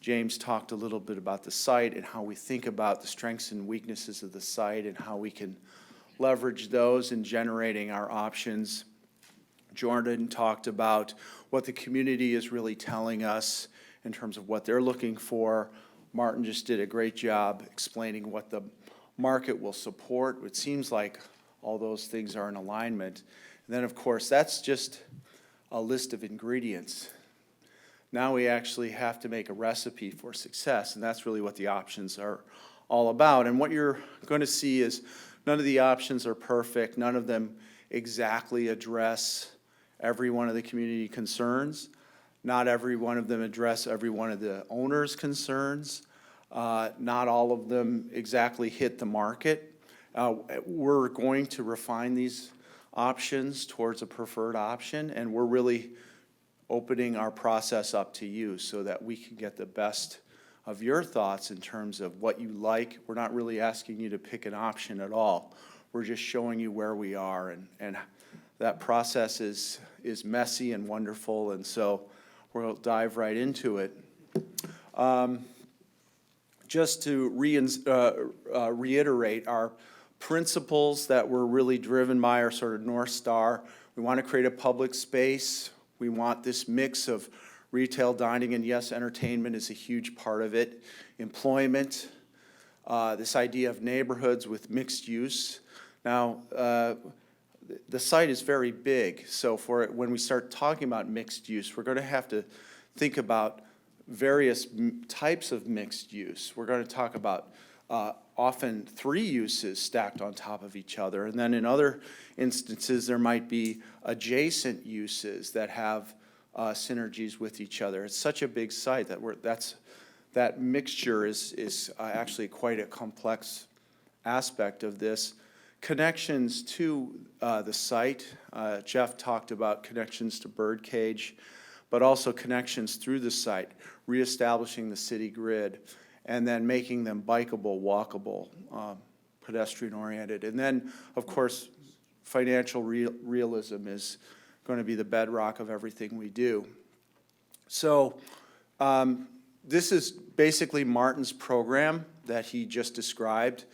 James talked a little bit about the site and how we think about the strengths and weaknesses of the site and how we can leverage those in generating our options. Jordan talked about what the community is really telling us in terms of what they're looking for. Martin just did a great job explaining what the market will support. It seems like all those things are in alignment. And then, of course, that's just a list of ingredients. Now we actually have to make a recipe for success, and that's really what the options are all about. And what you're going to see is none of the options are perfect. None of them exactly address every one of the community concerns. Not every one of them address every one of the owners' concerns. Not all of them exactly hit the market. We're going to refine these options towards a preferred option, and we're really opening our process up to you so that we can get the best of your thoughts in terms of what you like. We're not really asking you to pick an option at all. We're just showing you where we are, and that process is messy and wonderful, and so we'll dive right into it. Just to reiterate, our principles that we're really driven by are sort of North Star. We want to create a public space. We want this mix of retail, dining, and yes, entertainment is a huge part of it. Employment, this idea of neighborhoods with mixed use. Now, the site is very big, so when we start talking about mixed use, we're going to have to think about various types of mixed use. We're going to talk about often 3 uses stacked on top of each other, and then in other instances, there might be adjacent uses that have synergies with each other. It's such a big site that mixture is actually quite a complex aspect of this. Connections to the site. Jeff talked about connections to Birdcage, but also connections through the site, reestablishing the city grid, and then making them bikeable, walkable, pedestrian-oriented. And then, of course, financial realism is going to be the bedrock of everything we do. So this is basically Martin's program that he just described,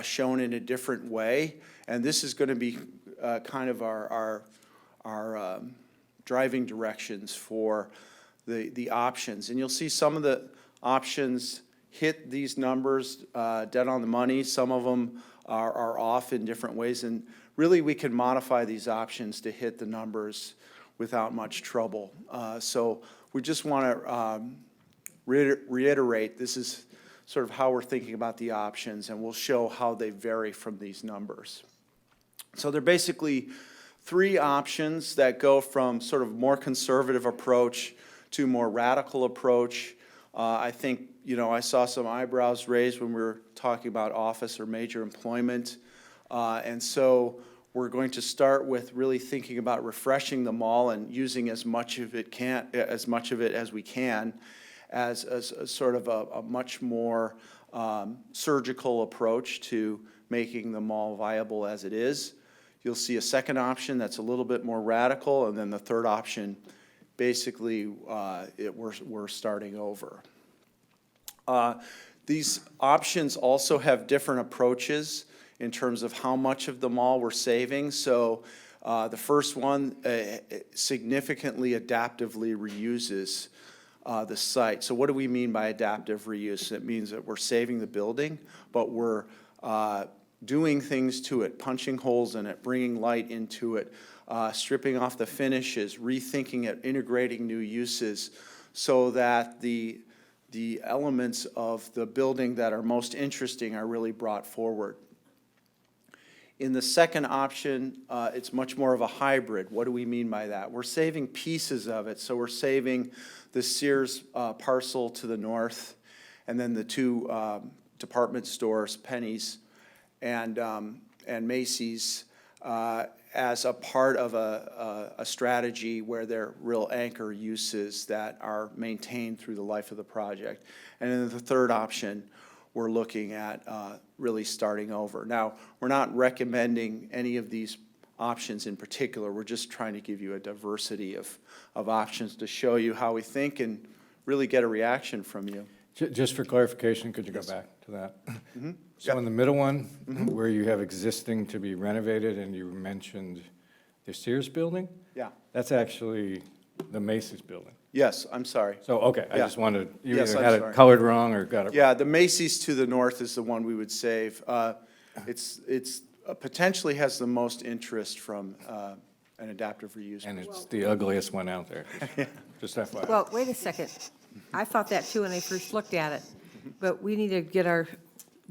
shown in a different way. And this is going to be kind of our driving directions for the options. And you'll see some of the options hit these numbers dead on the money. Some of them are off in different ways. And really, we can modify these options to hit the numbers without much trouble. So we just want to reiterate, this is sort of how we're thinking about the options, and we'll show how they vary from these numbers. So they're basically 3 options that go from sort of more conservative approach to more radical approach. I think, I saw some eyebrows raised when we were talking about office or major employment. And so we're going to start with really thinking about refreshing the mall and using as much of it as we can as a sort of a much more surgical approach to making the mall viable as it is. You'll see a second option that's a little bit more radical, and then the third option, basically, we're starting over. These options also have different approaches in terms of how much of the mall we're saving. So The first one significantly adaptively reuses the site. So what do we mean by adaptive reuse? It means that we're saving the building, but we're doing things to it, punching holes in it, bringing light into it, stripping off the finishes, rethinking it, integrating new uses, so that the elements of the building that are most interesting are really brought forward. In the second option, it's much more of a hybrid. What do we mean by that? We're saving pieces of it. So we're saving the Sears parcel to the north, and then the two department stores, Penny's and Macy's, as a part of a strategy where they're real anchor uses that are maintained through the life of the project. And then the third option, we're looking at really starting over. Now, we're not recommending any of these options in particular. We're just trying to give you a diversity of options to show you how we think and really get a reaction from you. Just for clarification, could you go back to that? So in the middle one, where you have existing to be renovated, and you mentioned the Sears building? Yeah. That's actually the Macy's building. Yes, I'm sorry. So, okay, I Yeah. just wanted, you Yes, either I'm had it sorry. colored wrong or got it. Yeah, the Macy's to the north is the one we would save. It's potentially has the most interest from an adaptive reuse. And it's the ugliest one out there, just FYI. Well, wait a second. I thought that too when I first looked at it, but we need to get our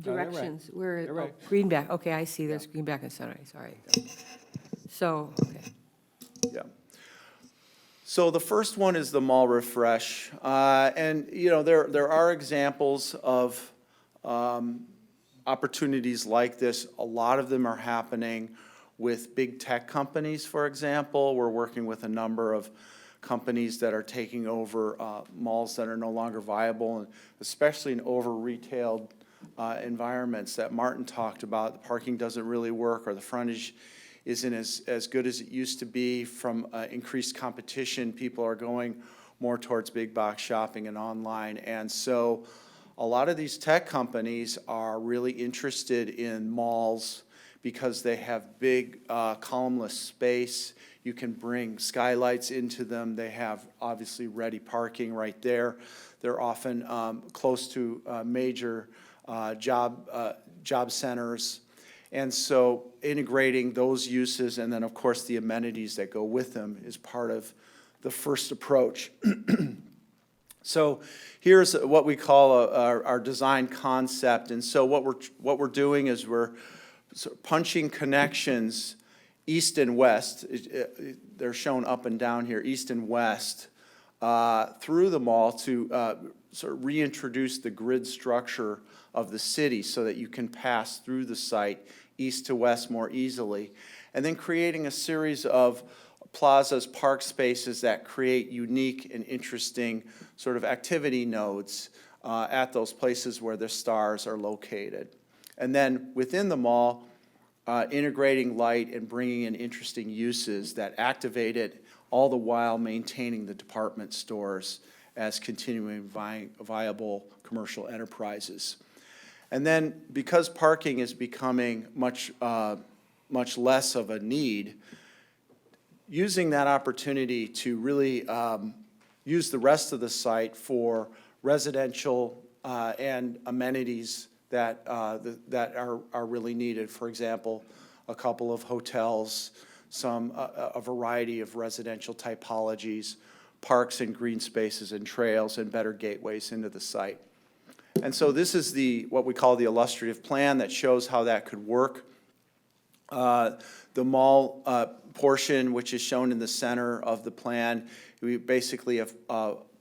you're right. directions. Where, You're right. Greenback, okay, I see, there's Greenback and Sunrise, all right. So, okay. Yeah. So the first one is the mall refresh. And, you know, there are examples of opportunities like this. A lot of them are happening with big tech companies, for example. We're working with a number of companies that are taking over malls that are no longer viable, and especially in over-retailed environments that Martin talked about. The parking doesn't really work, or the frontage isn't as good as it used to be. From increased competition, people are going more towards big box shopping and online. And so a lot of these tech companies are really interested in malls because they have big columnless space. You can bring skylights into them. They have obviously ready parking right there. They're often close to major job centers. And so integrating those uses, and then of course the amenities that go with them, is part of the first approach. So here's what we call our design concept. And so what we're doing is we're sort of punching connections east and west. They're shown up and down here, east and west, through the mall to sort of reintroduce the grid structure of the city so that you can pass through the site east to west more easily. And then creating a series of plazas, park spaces that create unique and interesting sort of activity nodes at those places where the stars are located. And then within the mall, integrating light and bringing in interesting uses that activate it, all the while maintaining the department stores as continuing viable commercial enterprises. And then, because parking is becoming much less of a need, using that opportunity to really use the rest of the site for residential and amenities that are really needed. For example, a couple of hotels, a variety of residential typologies, parks and green spaces and trails, and better gateways into the site. And so this is what we call the illustrative plan that shows how that could work. The mall portion, which is shown in the center of the plan, we basically have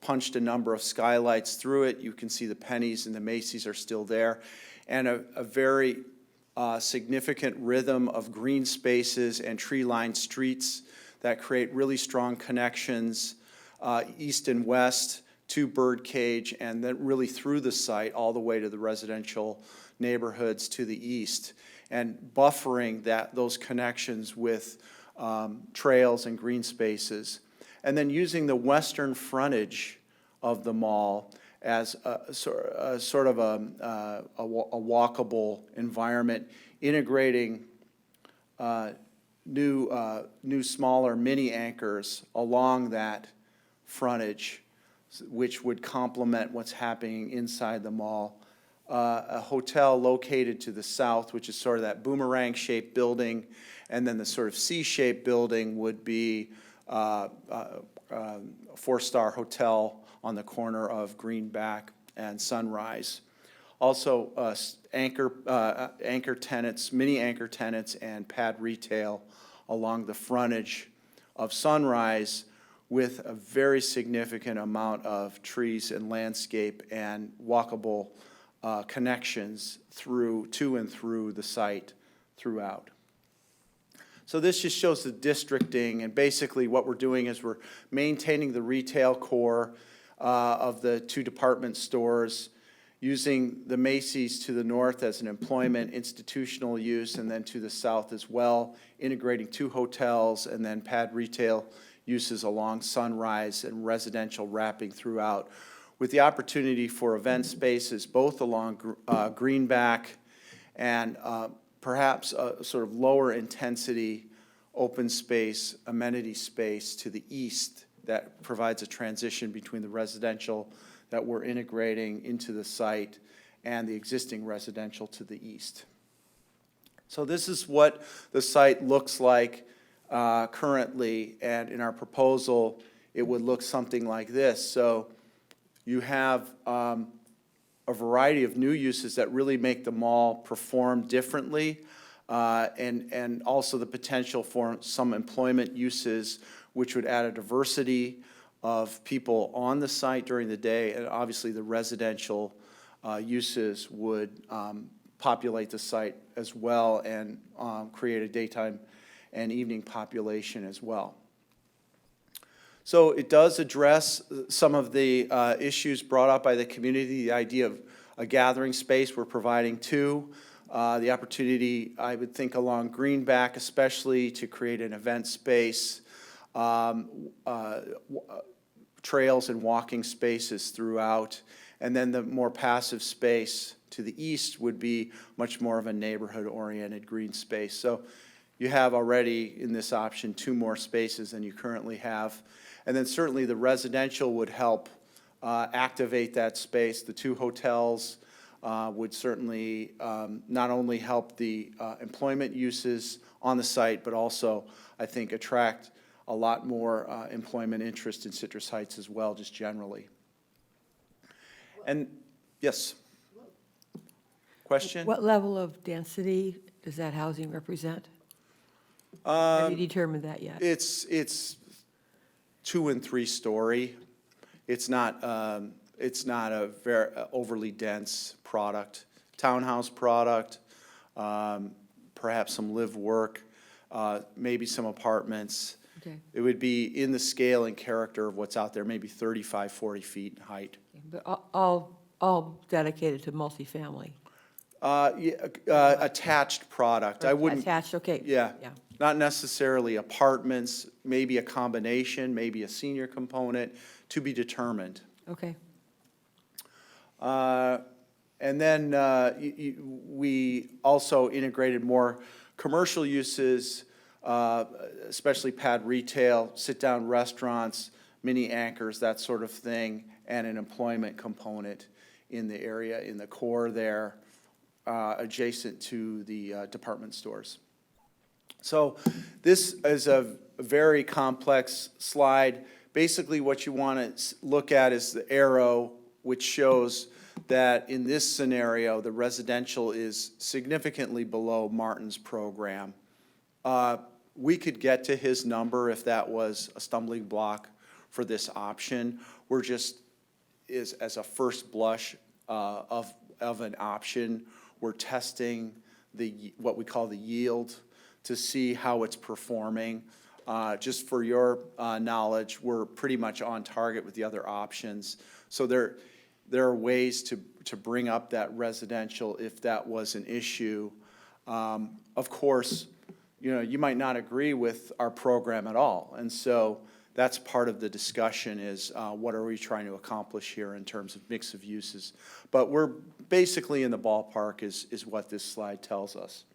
punched a number of skylights through it. You can see the Penny's and the Macy's are still there. And a very significant rhythm of green spaces and tree-lined streets that create really strong connections east and west to Birdcage, and then really through the site all the way to the residential neighborhoods to the east, and buffering those connections with trails and green spaces. And then using the western frontage of the mall as a sort of a walkable environment, integrating new smaller mini anchors along that frontage, which would complement what's happening inside the mall. A hotel located to the south, which is sort of that boomerang-shaped building, and then the sort of C-shaped building would be a four-star hotel on the corner of Greenback and Sunrise. Also, anchor tenants, mini anchor tenants, and pad retail along the frontage of Sunrise, with a very significant amount of trees and landscape and walkable connections to and through the site throughout. So this just shows the districting, and basically what we're doing is we're maintaining the retail core of the two department stores, using the Macy's to the north as an employment institutional use, and then to the south as well, integrating two hotels and then pad retail uses along Sunrise and residential wrapping throughout, with the opportunity for event spaces both along Greenback and perhaps a sort of lower intensity open space, amenity space to the east that provides a transition between the residential that we're integrating into the site and the existing residential to the east. So this is what the site looks like currently, and in our proposal, it would look something like this. So you have a variety of new uses that really make the mall perform differently, and also the potential for some employment uses, which would add a diversity of people on the site during the day, and obviously the residential uses would populate the site as well, and create a daytime and evening population as well. So it does address some of the issues brought up by the community, the idea of a gathering space. We're providing two. The opportunity, I would think, along Greenback especially, to create an event space, trails and walking spaces throughout, and then the more passive space to the east would be much more of a neighborhood-oriented green space. So you have already in this option two more spaces than you currently have. And then certainly the residential would help activate that space. The two hotels would certainly not only help the employment uses on the site, but also, I think, attract a lot more employment interest in Citrus Heights as well, just generally. And, yes? Question? What level of density does that housing represent? Have you determined that yet? It's 2- and 3-story. It's not a very overly dense product. Townhouse product, perhaps some live work, maybe some apartments. Okay. It would be in the scale and character of what's out there, maybe 35, 40 feet in height. But all dedicated to multifamily? Attached product. I wouldn't. Attached, okay. Yeah. Not necessarily apartments, maybe a combination, maybe a senior component, to be determined. Okay. And then we also integrated more commercial uses, especially pad retail, sit-down restaurants, mini anchors, that sort of thing, and an employment component in the area, in the core there, adjacent to the department stores. So this is a very complex slide. Basically, what you want to look at is the arrow, which shows that in this scenario, the residential is significantly below Martin's program. We could get to his number if that was a stumbling block for this option. We're just, as a first blush of an option, we're testing what we call the yield to see how it's performing. Just for your knowledge, we're pretty much on target with the other options. So there are ways to bring up that residential if that was an issue. Of course, you might not agree with our program at all. And so that's part of the discussion is what are we trying to accomplish here in terms of mix of uses. But we're basically in the ballpark is what this slide tells us.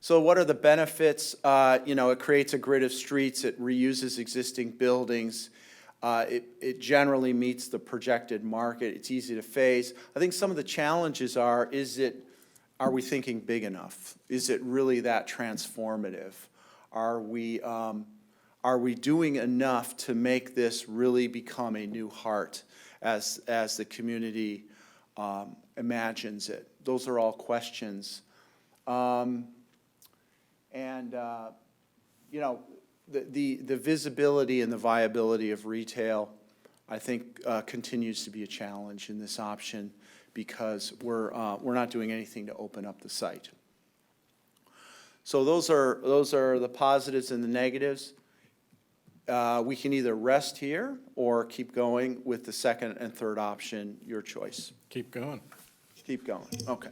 So what are the benefits? It creates a grid of streets, it reuses existing buildings, it generally meets the projected market, it's easy to phase. I think some of the challenges are we thinking big enough? Is it really that transformative? Are we doing enough to make this really become a new heart as the community imagines it? Those are all questions. The visibility and the viability of retail, I think, continues to be a challenge in this option because we're not doing anything to open up the site. So those are the positives and the negatives. We can either rest here or keep going with the second and third option, your choice. Keep going. Keep going, okay.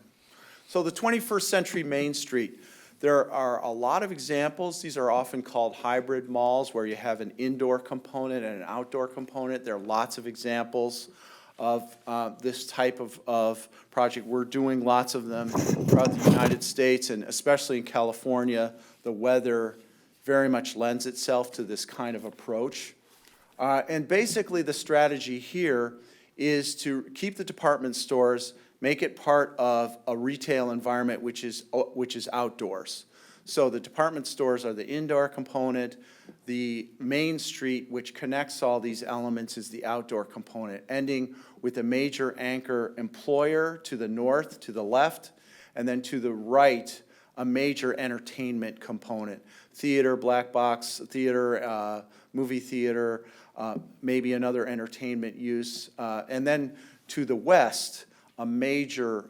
So the 21st Century Main Street, there are a lot of examples. These are often called hybrid malls where you have an indoor component and an outdoor component. There are lots of examples of this type of project. We're doing lots of them throughout the United States, and especially in California, the weather very much lends itself to this kind of approach. And basically the strategy here is to keep the department stores, make it part of a retail environment which is outdoors. So the department stores are the indoor component. The main street, which connects all these elements, is the outdoor component, ending with a major anchor employer to the north, to the left, and then to the right, a major entertainment component. Theater, black box theater, movie theater, maybe another entertainment use. And then to the west, a major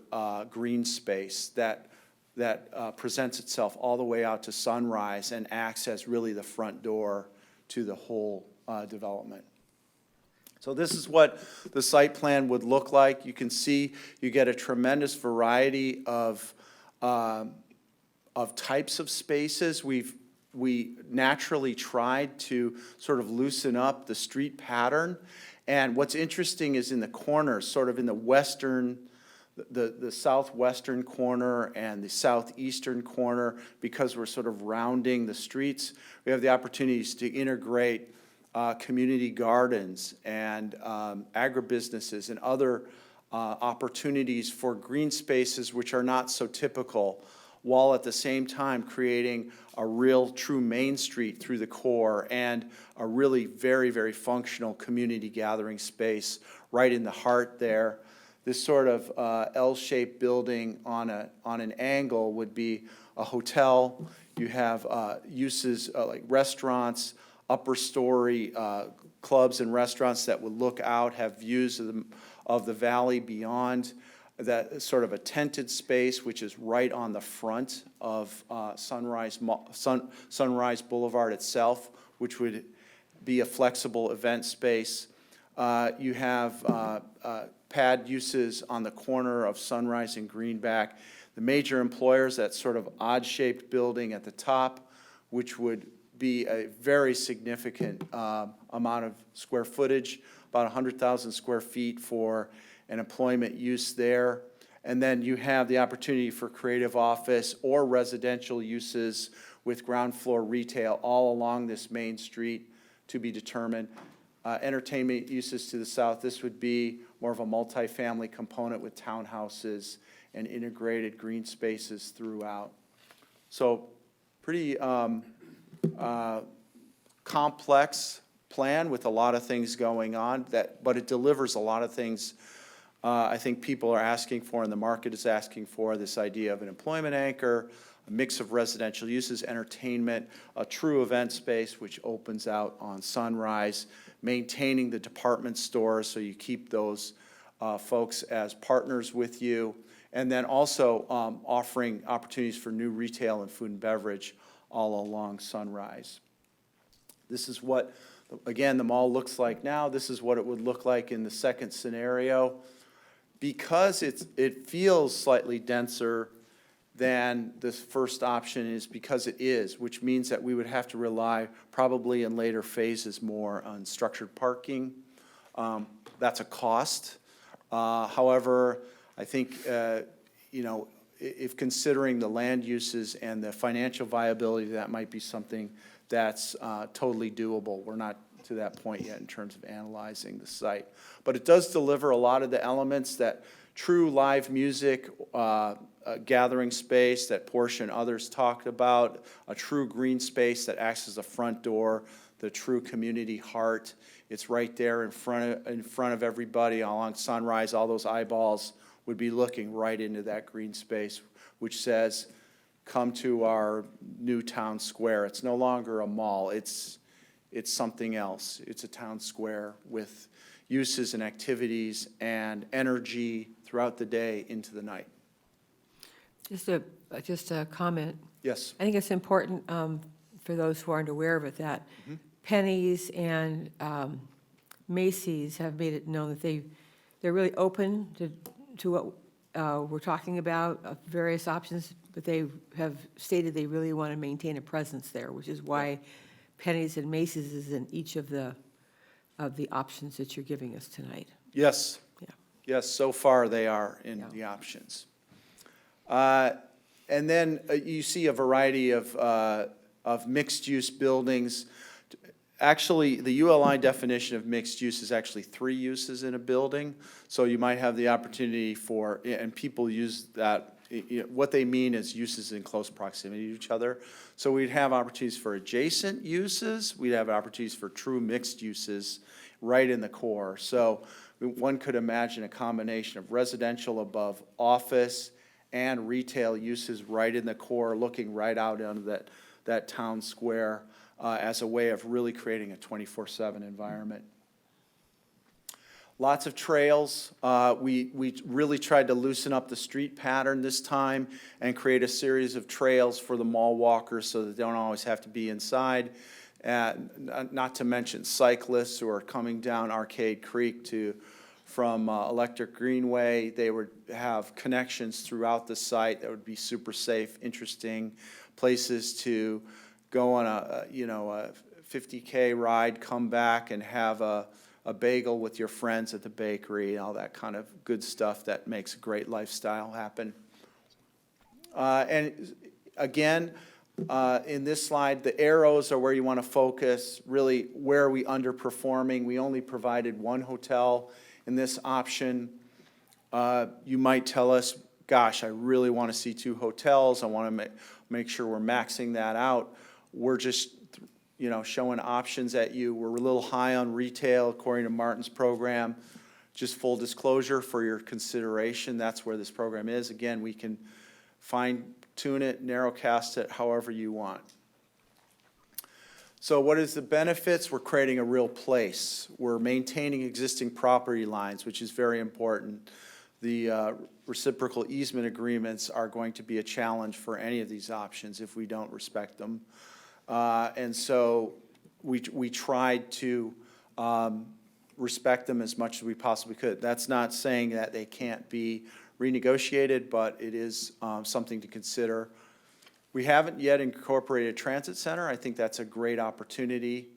green space that presents itself all the way out to Sunrise and acts as really the front door to the whole development. So this is what the site plan would look like. You can see you get a tremendous variety of types of spaces. We naturally tried to sort of loosen up the street pattern. And what's interesting is in the corners, sort of in the western, the southwestern corner and the southeastern corner, because we're sort of rounding the streets, we have the opportunities to integrate community gardens and agribusinesses and other opportunities for green spaces which are not so typical, while at the same time creating a real true main street through the core and a really very, very functional community gathering space right in the heart there. This sort of L-shaped building on an angle would be a hotel. You have uses like restaurants, upper story clubs and restaurants that would look out, have views of the valley beyond. That sort of a tented space, which is right on the front of Sunrise Boulevard itself, which would be a flexible event space. You have pad uses on the corner of Sunrise and Greenback. The major employers, that sort of odd-shaped building at the top, which would be a very significant amount of square footage, about 100,000 square feet for an employment use there. And then you have the opportunity for creative office or residential uses with ground floor retail all along this main street to be determined. Entertainment uses to the south, this would be more of a multifamily component with townhouses and integrated green spaces throughout. So pretty complex plan with a lot of things going on, but it delivers a lot of things I think people are asking for and the market is asking for, this idea of an employment anchor, a mix of residential uses, entertainment, a true event space which opens out on Sunrise, maintaining the department stores so you keep those folks as partners with you, and then also offering opportunities for new retail and food and beverage all along Sunrise. This is what, again, the mall looks like now. This is what it would look like in the second scenario. Because it feels slightly denser than this first option is because it is, which means that we would have to rely probably in later phases more on structured parking. That's a cost. However, I think, if considering the land uses and the financial viability, that might be something that's totally doable. We're not to that point yet in terms of analyzing the site. But it does deliver a lot of the elements that true live music, gathering space that Portia and others talked about, a true green space that acts as a front door, the true community heart. It's right there in front of everybody along Sunrise. All those eyeballs would be looking right into that green space, which says, come to our new town square. It's no longer a mall. It's something else. It's a town square with uses and activities and energy throughout the day into the night. Just a comment. Yes. I think it's important for those who aren't aware of it that Penny's and Macy's have made it known that they're really open to what we're talking about, various options, but they have stated they really want to maintain a presence there, which is why Penny's and Macy's is in each of the options that you're giving us tonight. Yes. Yeah. Yes, so far they are in Yeah. the options. And then you see a variety of mixed-use buildings. Actually, the ULI definition of mixed use is actually 3 uses in a building. So you might have the opportunity for, and people use that, what they mean is uses in close proximity to each other. So we'd have opportunities for adjacent uses. We'd have opportunities for true mixed uses right in the core. So one could imagine a combination of residential above office and retail uses right in the core, looking right out onto that town square as a way of really creating a 24/7 environment. Lots of trails. We really tried to loosen up the street pattern this time and create a series of trails for the mall walkers so that they don't always have to be inside. Not to mention cyclists who are coming down Arcade Creek from Electric Greenway. They would have connections throughout the site that would be super safe, interesting places to go on a 50K ride, come back and have a bagel with your friends at the bakery, all that kind of good stuff that makes a great lifestyle happen. And again, in this slide, the arrows are where you want to focus, really where are we underperforming. We only provided 1 hotel in this option. You might tell us, gosh, I really want to see 2 hotels. I want to make sure we're maxing that out. We're just, showing options at you. We're a little high on retail according to Martin's program. Just full disclosure for your consideration, that's where this program is. Again, we can fine-tune it, narrowcast it, however you want. So what is the benefits? We're creating a real place. We're maintaining existing property lines, which is very important. The reciprocal easement agreements are going to be a challenge for any of these options if we don't respect them. And so we tried to respect them as much as we possibly could. That's not saying that they can't be renegotiated, but it is something to consider. We haven't yet incorporated a transit center. I think that's a great opportunity.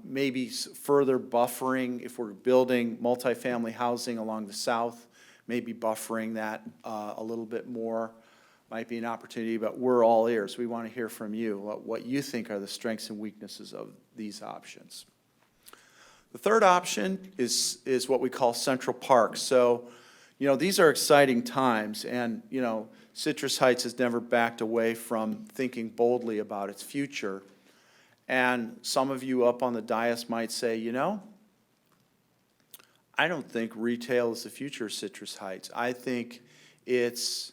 Maybe further buffering, if we're building multifamily housing along the south, maybe buffering that a little bit more might be an opportunity, but we're all ears. We want to hear from you, what you think are the strengths and weaknesses of these options. The third option is what we call Central Park. So, these are exciting times, and, Citrus Heights has never backed away from thinking boldly about its future. And some of you up on the dais might say, I don't think retail is the future of Citrus Heights. I think it's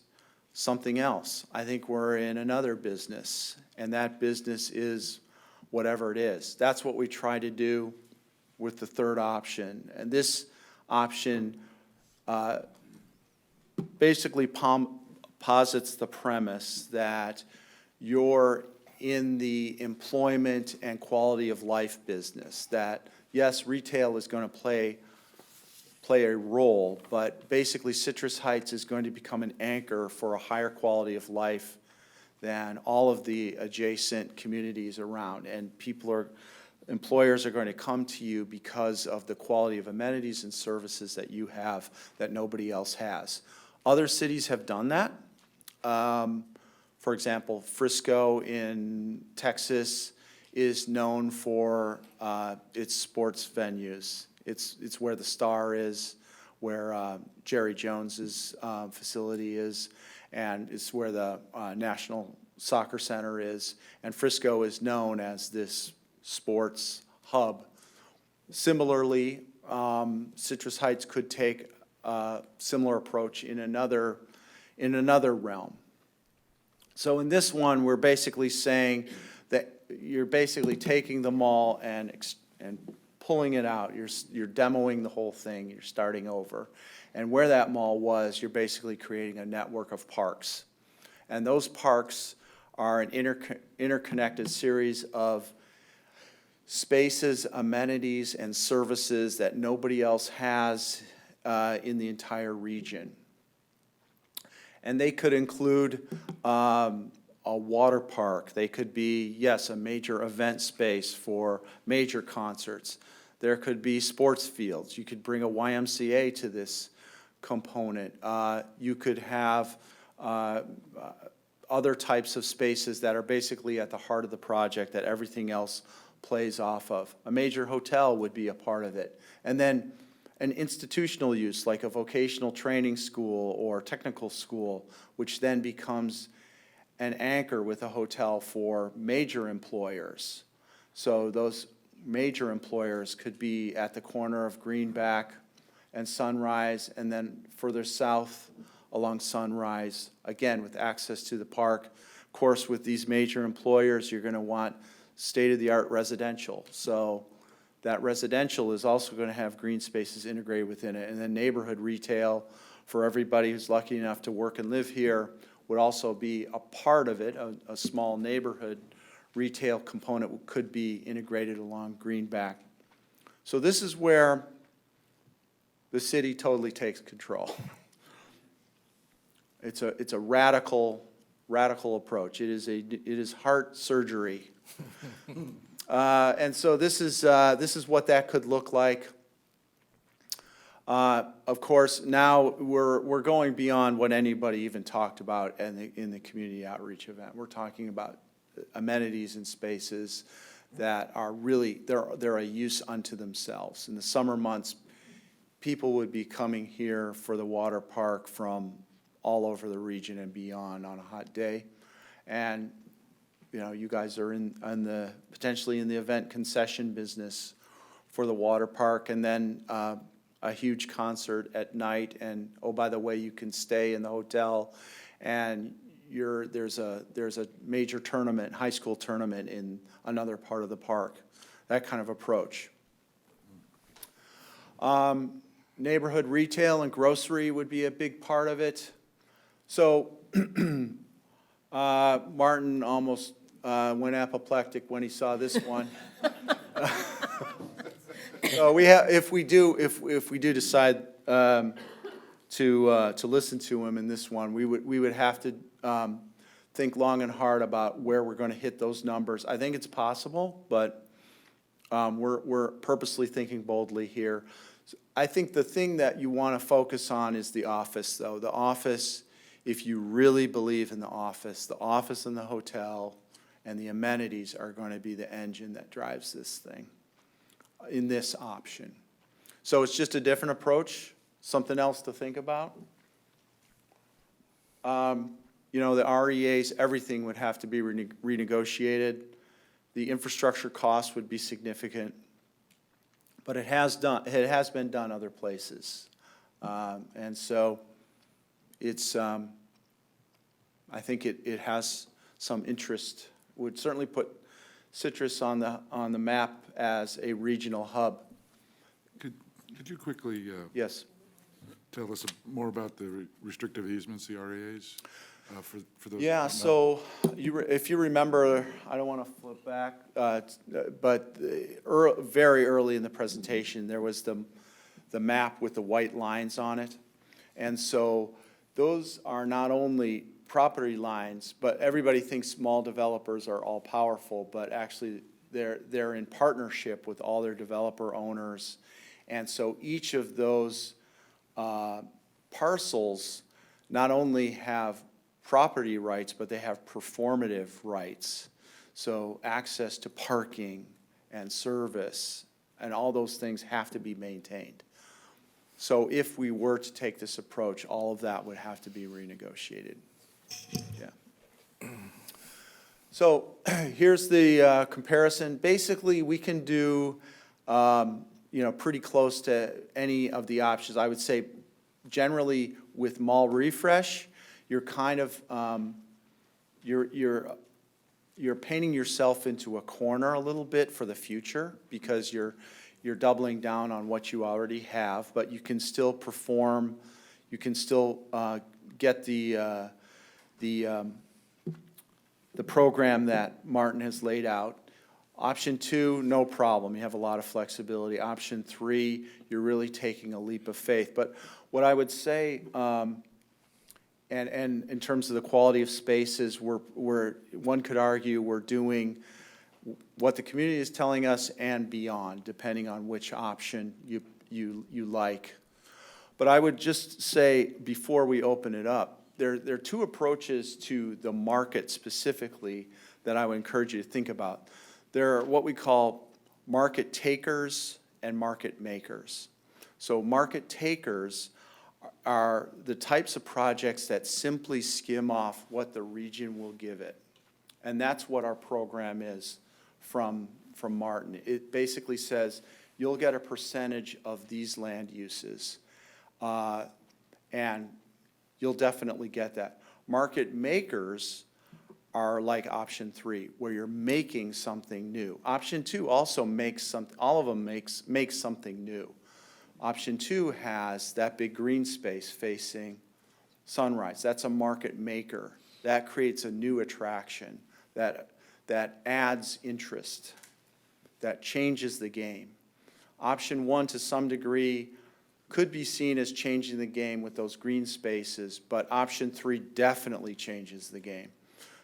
something else. I think we're in another business, and that business is whatever it is. That's what we try to do with the third option. And this option basically posits the premise that you're in the employment and quality of life business, that yes, retail is going to play a role, but basically Citrus Heights is going to become an anchor for a higher quality of life than all of the adjacent communities around. And employers are going to come to you because of the quality of amenities and services that you have that nobody else has. Other cities have done that. For example, Frisco in Texas is known for its sports venues. It's where the Star is, where Jerry Jones's facility is, and it's where the National Soccer Center is. And Frisco is known as this sports hub. Similarly, Citrus Heights could take a similar approach in another realm. So in this one, we're basically saying that you're basically taking the mall and pulling it out. You're demoing the whole thing. You're starting over. And where that mall was, you're basically creating a network of parks. And those parks are an interconnected series of spaces, amenities, and services that nobody else has in the entire region. And they could include a water park. They could be, yes, a major event space for major concerts. There could be sports fields. You could bring a YMCA to this component. You could have other types of spaces that are basically at the heart of the project that everything else plays off of. A major hotel would be a part of it. And then an institutional use, like a vocational training school or technical school, which then becomes an anchor with a hotel for major employers. So those major employers could be at the corner of Greenback and Sunrise, and then further south along Sunrise, again, with access to the park. Of course, with these major employers, you're gonna want state-of-the-art residential. So that residential is also going to have green spaces integrated within it. And then neighborhood retail for everybody who's lucky enough to work and live here would also be a part of it. A small neighborhood retail component could be integrated along Greenback. So this is where the city totally takes control. It's a radical approach. It is heart surgery. And so this is what that could look like. Of course, now we're going beyond what anybody even talked about in the community outreach event. We're talking about amenities and spaces that are really, they're a use unto themselves. In the summer months, people would be coming here for the water park from all over the region and beyond on a hot day. And you know, you guys are potentially in the event concession business for the water park, and then a huge concert at night. And oh, by the way, you can stay in the hotel, and there's a major tournament, high school tournament in another part of the park. That kind of approach. Neighborhood retail and grocery would be a big part of it. So Martin almost went apoplectic when he saw this one. So if we do decide to listen to him in this one, we would have to think long and hard about where we're going to hit those numbers. I think it's possible, but we're purposely thinking boldly here. I think the thing that you want to focus on is the office, though. The office, if you really believe in the office and the hotel and the amenities are going to be the engine that drives this thing in this option. So it's just a different approach, something else to think about. You know, the REAs, everything would have to be renegotiated. The infrastructure cost would be significant, but it has been done other places. And so it's, I think it has some interest, would certainly put Citrus on the map as a regional hub. Could you quickly Yes. tell us more about the restrictive easements, the RAAs, for those? Yeah, so if you remember, I don't want to flip back, but very early in the presentation, there was the map with the white lines on it. And so those are not only property lines, but everybody thinks small developers are all powerful, but actually they're in partnership with all their developer owners. And so each of those parcels not only have property rights, but they have performative rights. So access to parking and service and all those things have to be maintained. So if we were to take this approach, all of that would have to be renegotiated. Yeah. So here's the comparison. Basically, we can do, pretty close to any of the options. I would say generally with mall refresh, you're kind of, you're painting yourself into a corner a little bit for the future because you're doubling down on what you already have, but you can still perform, you can still get the program that Martin has laid out. Option 2, no problem, you have a lot of flexibility. Option 3, you're really taking a leap of faith. But what I would say, and in terms of the quality of spaces, one could argue we're doing what the community is telling us and beyond, depending on which option you like. But I would just say, before we open it up, there are two approaches to the market specifically that I would encourage you to think about. There are what we call market takers and market makers. So market takers are the types of projects that simply skim off what the region will give it. And that's what our program is from Martin. It basically says, you'll get a percentage of these land uses. And you'll definitely get that. Market makers are like option 3, where you're making something new. Option 2 also makes something, all of them makes something new. Option 2 has that big green space facing Sunrise. That's a market maker. That creates a new attraction that adds interest, that changes the game. Option 1, to some degree, could be seen as changing the game with those green spaces, but option 3 definitely changes the game.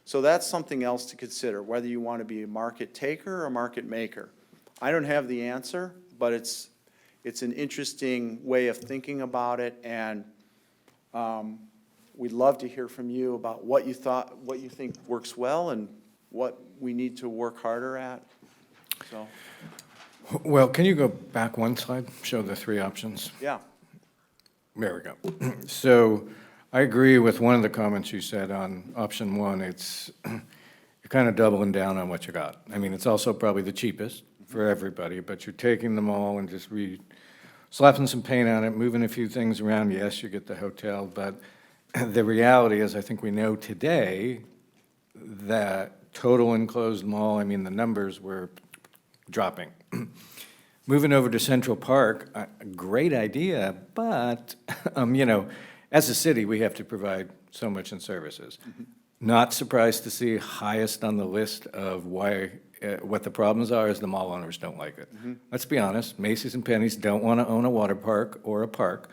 So that's something else to consider, whether you want to be a market taker or a market maker. I don't have the answer, but it's an interesting way of thinking about it, and we'd love to hear from you about what you think works well and what we need to work harder at. So, Well, can you go back one slide, show the 3 options? yeah. There we go. So I agree with one of the comments you said on option 1. You're kind of doubling down on what you got. I mean, it's also probably the cheapest for everybody, but you're taking them all and just slapping some paint on it, moving a few things around. Yes, you get the hotel, but the reality is, I think we know today that total enclosed mall, I mean, the numbers were dropping. Moving over to Central Park, a great idea, but, as a city, we have to provide so much in services. Not surprised to see highest on the list of why, what the problems are is the mall owners don't like it. Let's be honest, Macy's and Penny's don't want to own a water park or a park.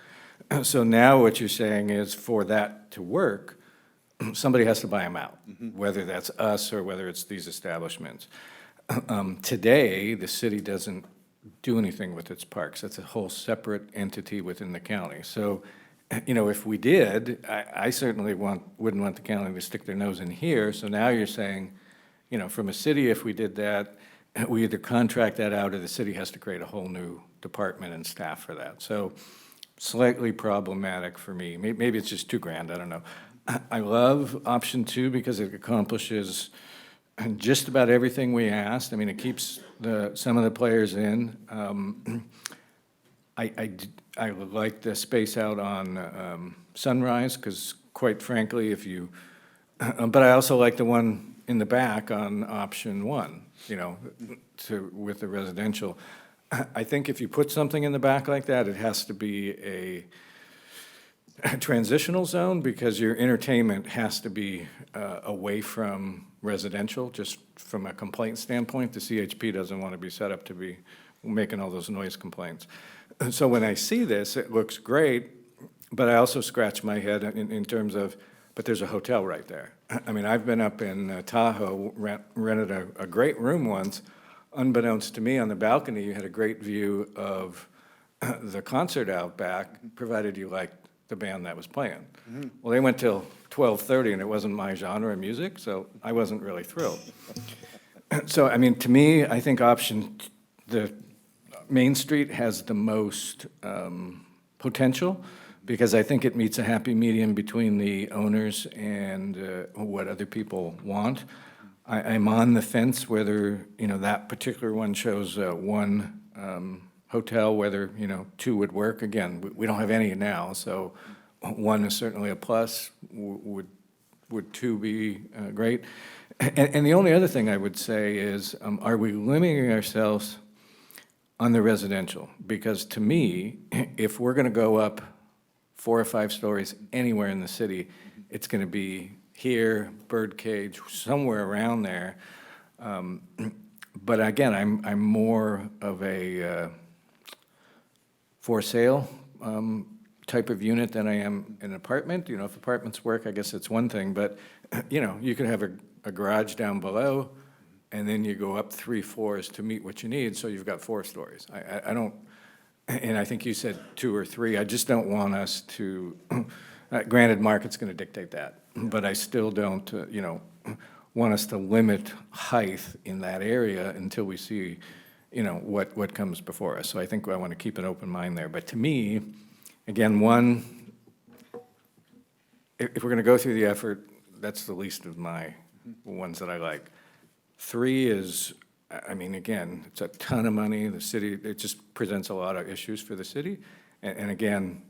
So now what you're saying is, for that to work, somebody has to buy them out, whether that's us or whether it's these establishments. Today, the city doesn't do anything with its parks. That's a whole separate entity within the county. So, if we did, I certainly wouldn't want the county to stick their nose in here. So now you're saying, from a city, if we did that, we either contract that out or the city has to create a whole new department and staff for that. So slightly problematic for me. Maybe it's just $2,000, I don't know. I love option 2 because it accomplishes just about everything we asked. I mean, it keeps some of the players in. I like the space out on Sunrise, because quite frankly, but I also like the one in the back on option 1, with the residential. I think if you put something in the back like that, it has to be a transitional zone, because your entertainment has to be away from residential, just from a complaint standpoint. The CHP doesn't want to be set up to be making all those noise complaints. So when I see this, it looks great, but I also scratch my head in terms of, but there's a hotel right there. I mean, I've been up in Tahoe, rented a great room once. Unbeknownst to me, on the balcony, you had a great view of the concert out back, provided you liked the band that was playing. Well, they went till 12:30, and it wasn't my genre of music, so I wasn't really thrilled. So, I mean, to me, I think the Main Street has the most potential, because I think it meets a happy medium between the owners and what other people want. I'm on the fence whether, that particular one shows one hotel, whether, two would work. Again, we don't have any now, so one is certainly a plus. Would two be great? And the only other thing I would say is, are we limiting ourselves on the residential? Because to me, if we're going to go up 4 or 5 stories anywhere in the city, it's going to be here, Birdcage, somewhere around there. But again, I'm more of a for sale type of unit than I am an apartment. If apartments work, I guess it's one thing, but, you could have a garage down below, and then you go up 3 floors to meet what you need, so you've got 4 stories. I don't, and I think you said 2 or 3, I just don't want us to, granted, market's gonna dictate that, but I still don't, want us to limit height in that area until we see, what comes before us. So I think I want to keep an open mind there. But to me, again, if we're gonna go through the effort, that's the least of my ones that I like. 3 is, I mean, again, it's a ton of money. The city, it just presents a lot of issues for the city. And again,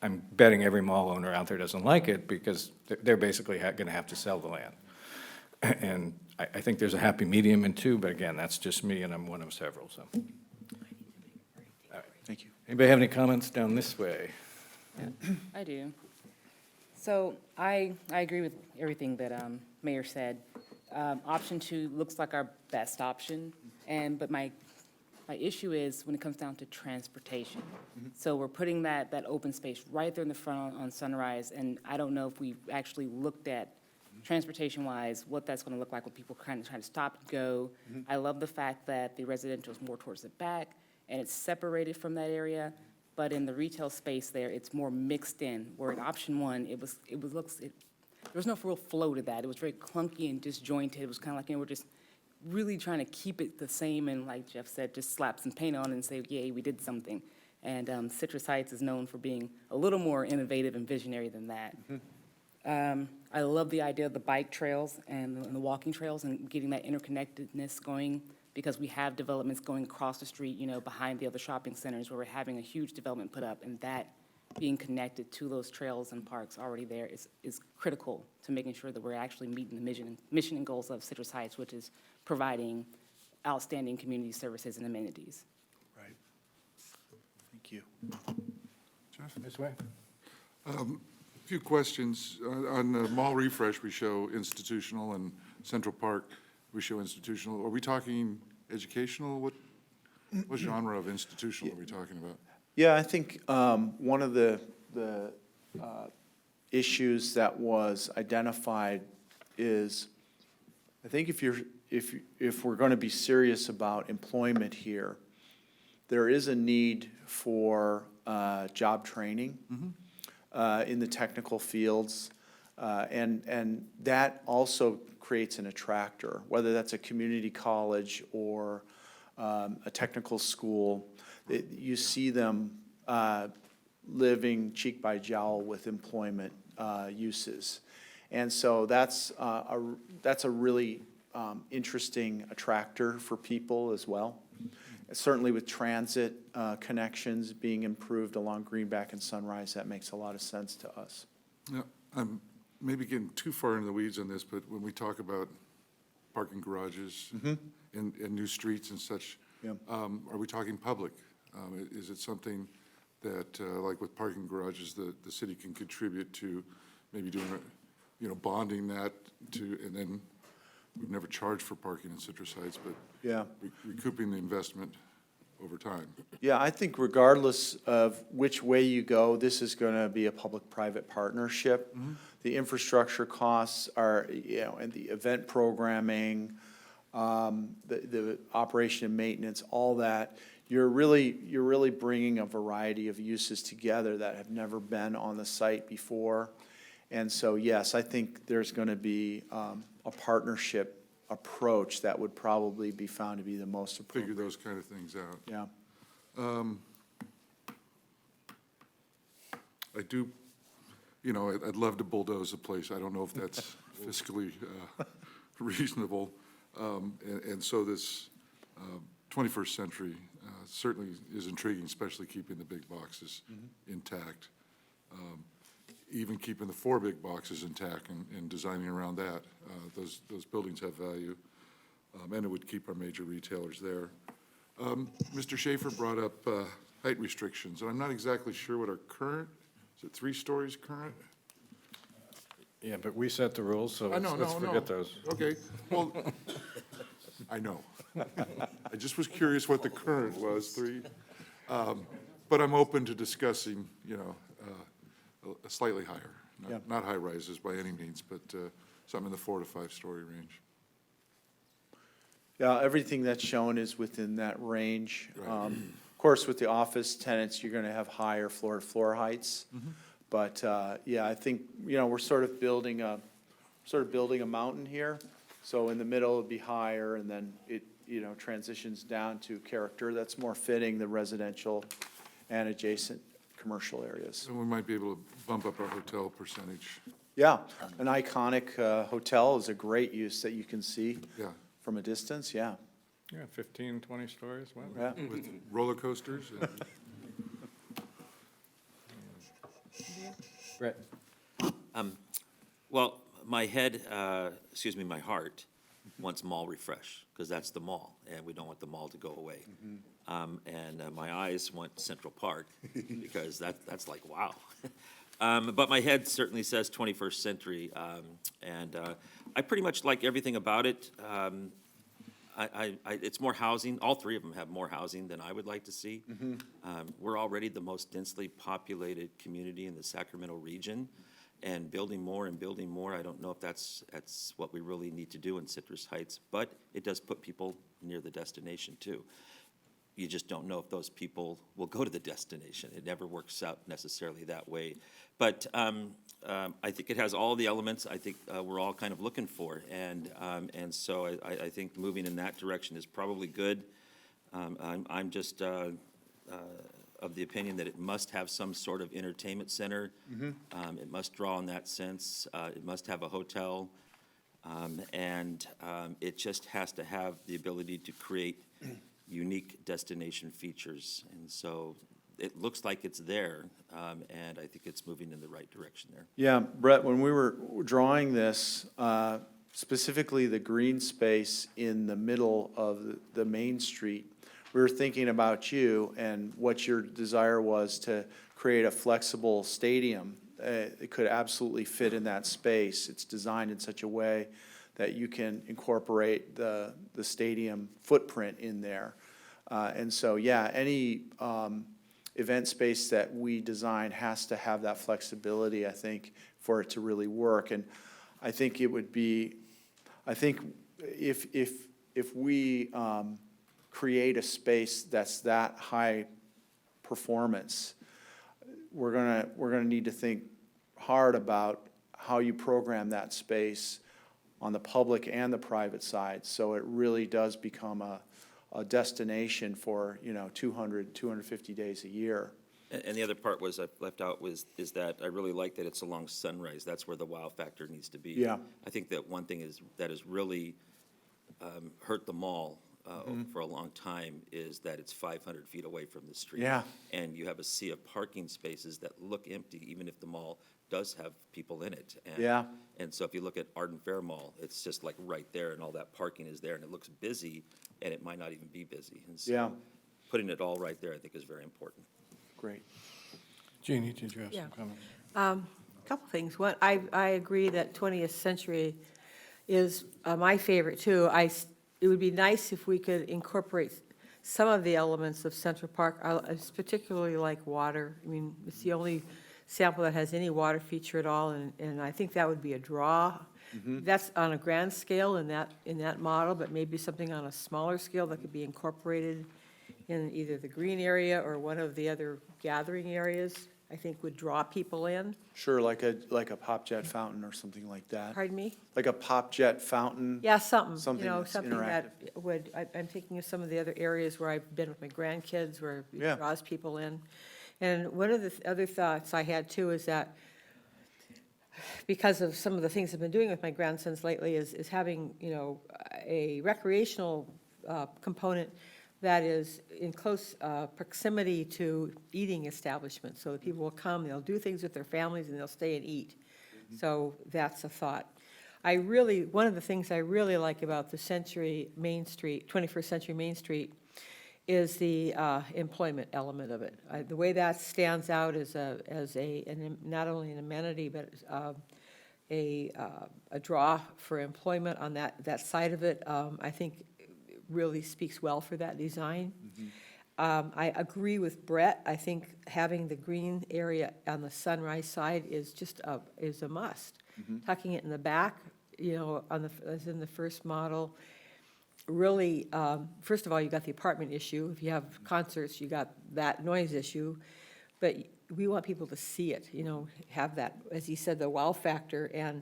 I'm betting every mall owner out there doesn't like it, because they're basically gonna have to sell the land. And I think there's a happy medium in 2, but again, that's just me, and I'm one of several, so. Thank you. Anybody have any comments down this way? I do. So I agree with everything that Mayor said. Option 2 looks like our best option, but my issue is when it comes down to transportation. So we're putting that open space right there in the front on Sunrise, and I don't know if we've actually looked at transportation-wise, what that's going to look like when people kind of try to stop and go. I love the fact that the residential is more towards the back, and it's separated from that area, but in the retail space there, it's more mixed in, where in option 1, there was no real flow to that. It was very clunky and disjointed. It was kind of like, we're just really trying to keep it the same, and like Jeff said, just slap some paint on and say, yay, we did something. And Citrus Heights is known for being a little more innovative and visionary than that. I love the idea of the bike trails and the walking trails and getting that interconnectedness going, because we have developments going across the street, behind the other shopping centers where we're having a huge development put up, and that being connected to those trails and parks already there is critical to making sure that we're actually meeting the mission and goals of Citrus Heights, which is providing outstanding community services and amenities. Right. Thank you. This way? Few questions. On the mall refresh, we show institutional, and Central Park, we show institutional. Are we talking educational? What genre of institutional are we talking about? Yeah, I think one of the issues that was identified is, I think if we're going to be serious about employment here, there is a need for job training in the technical fields, and that also creates an attractor, whether that's a community college or a technical school. You see them living cheek by jowl with employment uses. And so that's a really interesting attractor for people as well. Certainly with transit connections being improved along Greenback and Sunrise, that makes a lot of sense to us. Yeah, I'm maybe getting too far into the weeds on this, but when we talk about parking garages and new streets and such, Yeah. Are we talking public? Is it something that, like with parking garages, the city can contribute to maybe doing, bonding that to, and then we've never charged for parking in Citrus Heights, but Yeah. recouping the investment over time. Yeah, I think regardless of which way you go, this is going to be a public-private partnership. The infrastructure costs are, and the event programming, the operation and maintenance, all that, you're really bringing a variety of uses together that have never been on the site before. And so, yes, I think there's going to be a partnership approach that would probably be found to be the most Figure appropriate. those kind of things out. Yeah. I do, you know, I'd love to bulldoze a place. I don't know if that's fiscally reasonable. And so this 21st century certainly is intriguing, especially keeping the big boxes intact. Even keeping the 4 big boxes intact and designing around that. Those buildings have value, and it would keep our major retailers there. Mr. Schaefer brought up height restrictions, and I'm not exactly sure what our current, is it 3 stories current? Yeah, but we set the rules, so let's No. forget those. Okay, well, I know. I just was curious what the current was, 3. But I'm open to discussing, you know, a slightly higher. Yeah. Not high rises by any means, but something in the 4 to 5 story range. Yeah, everything that's shown is within that range. Right. Of course, with the office tenants, you're going to have higher floor-to-floor heights. But, yeah, I think, you know, we're sort of building a mountain here. So in the middle it'd be higher, and then it, you know, transitions down to character that's more fitting the residential and adjacent commercial areas. And we might be able to bump up our hotel percentage. Yeah, an iconic hotel is a great use that you can see Yeah, from a distance, yeah. Yeah, 15, 20 stories, wow. Yeah. with roller coasters. Brett? Well, my head, my heart wants mall refresh, because that's the mall, and we don't want the mall to go away. And my eyes want Central Park, because that's like, wow. But my head certainly says 21st century, and I pretty much like everything about it. It's more housing. All 3 of them have more housing than I would like to see. We're already the most densely populated community in the Sacramento region, and building more and building more, I don't know if that's what we really need to do in Citrus Heights, but it does put people near the destination too. You just don't know if those people will go to the destination. It never works out necessarily that way. But I think it has all the elements I think we're all kind of looking for. And so I think moving in that direction is probably good. I'm just of the opinion that it must have some sort of entertainment center. It must draw in that sense. It must have a hotel. And it just has to have the ability to create unique destination features. And so it looks like it's there, and I think it's moving in the right direction there. Yeah, Brett, when we were drawing this, specifically the green space in the middle of the main street, we were thinking about you and what your desire was to create a flexible stadium. It could absolutely fit in that space. It's designed in such a way that you can incorporate the stadium footprint in there. And so, yeah, any event space that we design has to have that flexibility, I think, for it to really work. And I think it would be, I think if we create a space that's that high performance, we're gonna need to think hard about how you program that space on the public and the private side, so it really does become a destination for, 200, 250 days a year. And the other part was I left out is that I really like that it's along Sunrise. That's where the wow factor needs to be. Yeah. I think that one thing that has really hurt the mall for a long time is that it's 500 feet away from the street. Yeah. And you have a sea of parking spaces that look empty, even if the mall does have people in it. And, Yeah. And so if you look at Arden Fair Mall, it's just like right there, and all that parking is there, and it looks busy, and it might not even be busy. And so Yeah. putting it all right there, I think, is very important. Great. Jeannie, did you have Yeah. some comments? Couple things. One, I agree that 20th century is my favorite, too. It would be nice if we could incorporate some of the elements of Central Park. I particularly like water. I mean, it's the only sample that has any water feature at all, and I think that would be a draw. That's on a grand scale in that model, but maybe something on a smaller scale that could be incorporated in either the green area or one of the other gathering areas, I think would draw people in. Sure, like a pop jet fountain or something like that. Pardon me? Like a pop jet fountain. Yeah, something, Something you know, that's something that would, I'm thinking of some of the other areas where I've been with my grandkids, where Yeah. it draws people in. And one of the other thoughts I had too is that, because of some of the things I've been doing with my grandsons lately, is having, you know, a recreational component that is in close proximity to eating establishments, so that people will come, they'll do things with their families, and they'll stay and eat. So that's a thought. One of the things I really like about the 21st Century Main Street is the employment element of it. The way that stands out as not only an amenity, but a draw for employment on that side of it, I think really speaks well for that design. I agree with Brett. I think having the green area on the Sunrise side is just is a must. Tucking it in the back, you know, as in the first model, really, first of all, you got the apartment issue. If you have concerts, you got that noise issue. But we want people to see it, you know, have that, as he said, the wow factor. And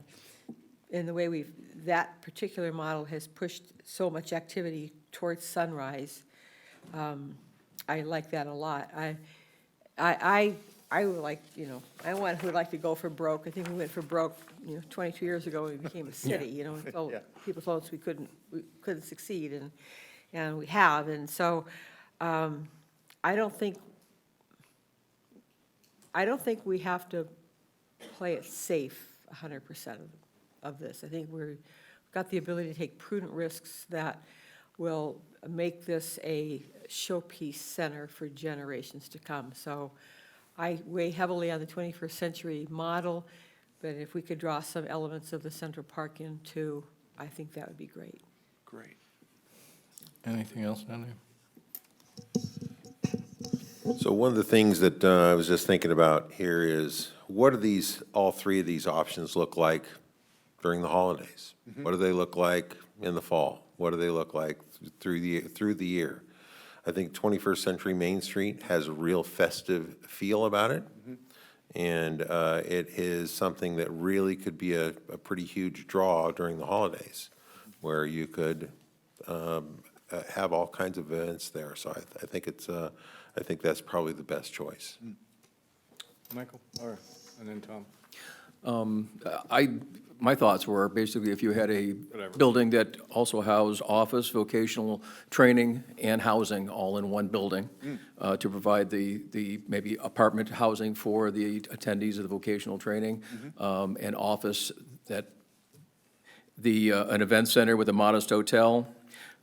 in the way that particular model has pushed so much activity towards Sunrise, I like that a lot. I would like, you know, I would like to go for broke. I think we went for broke, you know, 22 years ago when we became a city, you know, until people told us we couldn't succeed, and we have. And so I don't think we have to play it safe 100% of this. I think we've got the ability to take prudent risks that will make this a showpiece center for generations to come. So I weigh heavily on the 21st century model, but if we could draw some elements of the Central Park in too, I think that would be great. Great. Anything else down there? So one of the things that I was just thinking about here is, what do all three of these options look like during the holidays? What do they look like in the fall? What do they look like through the year? I think 21st Century Main Street has a real festive feel about it. And it is something that really could be a pretty huge draw during the holidays, where you could have all kinds of events there. So I think that's probably the best choice. Michael, and then Tom. My thoughts were basically if you had a building that also housed office, vocational training, and housing all in one building to provide the maybe apartment housing for the attendees of the vocational training, and office that an event center with a modest hotel,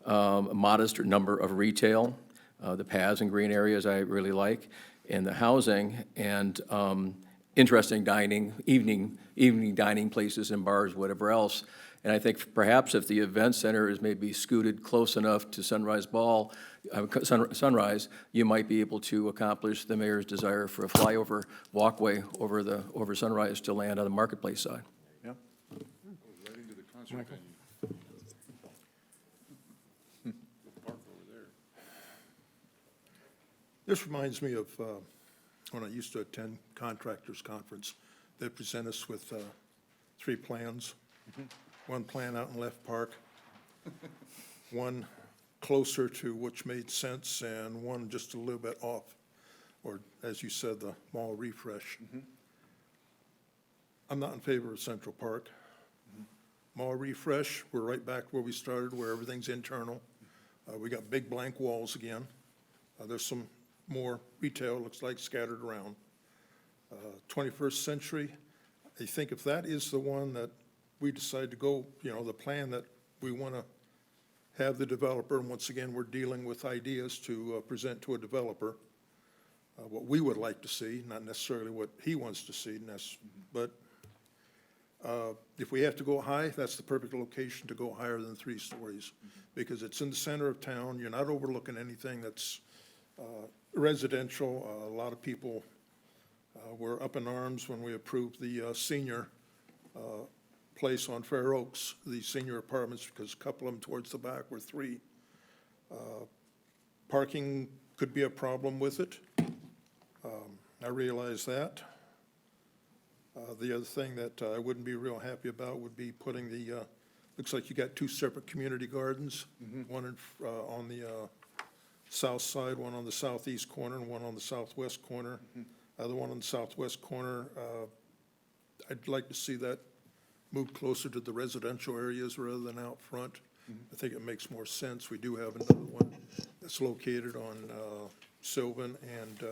a modest number of retail, the paths and green areas I really like, and the housing, and interesting dining, evening dining places and bars, whatever else. And I think perhaps if the event center is maybe scooted close enough to Sunrise, you might be able to accomplish the mayor's desire for a flyover walkway over Sunrise to land on the marketplace side. Yeah. Right into the concert venue. Park over there. This reminds me of when I used to attend contractors' conference. They present us with 3 plans. One plan out in Left Park, one closer to which made sense, and one just a little bit off, or as you said, the mall refresh. I'm not in favor of Central Park. Mall refresh, we're right back where we started, where everything's internal. We got big blank walls again. There's some more retail, looks like, scattered around. 21st Century, I think if that is the one that we decide to go, you know, the plan that we want to have the developer, and once again, we're dealing with ideas to present to a developer, what we would like to see, not necessarily what he wants to see, but if we have to go high, that's the perfect location to go higher than 3 stories, because it's in the center of town, you're not overlooking anything that's residential. A lot of people were up in arms when we approved the senior place on Fair Oaks, the senior apartments, because a couple of them towards the back were 3. Parking could be a problem with it. I realize that. The other thing that I wouldn't be real happy about would be putting the, looks like you got two separate community gardens, one on the south side, one on the southeast corner, and one on the southwest corner. The one on the southwest corner, I'd like to see that move closer to the residential areas rather than out front. I think it makes more sense. We do have another one that's located on Sylvan and,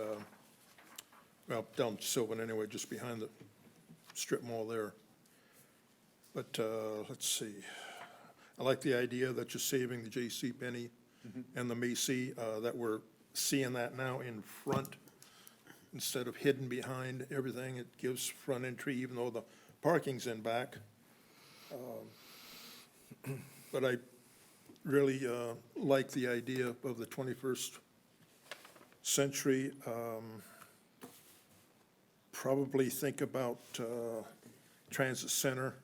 well, down Sylvan anyway, just behind the strip mall there. But let's see. I like the idea that you're saving the J.C. Penney and the Macy, that we're seeing that now in front instead of hidden behind everything. It gives front entry, even though the parking's in back. But I really like the idea of the 21st century. Probably think about transit center.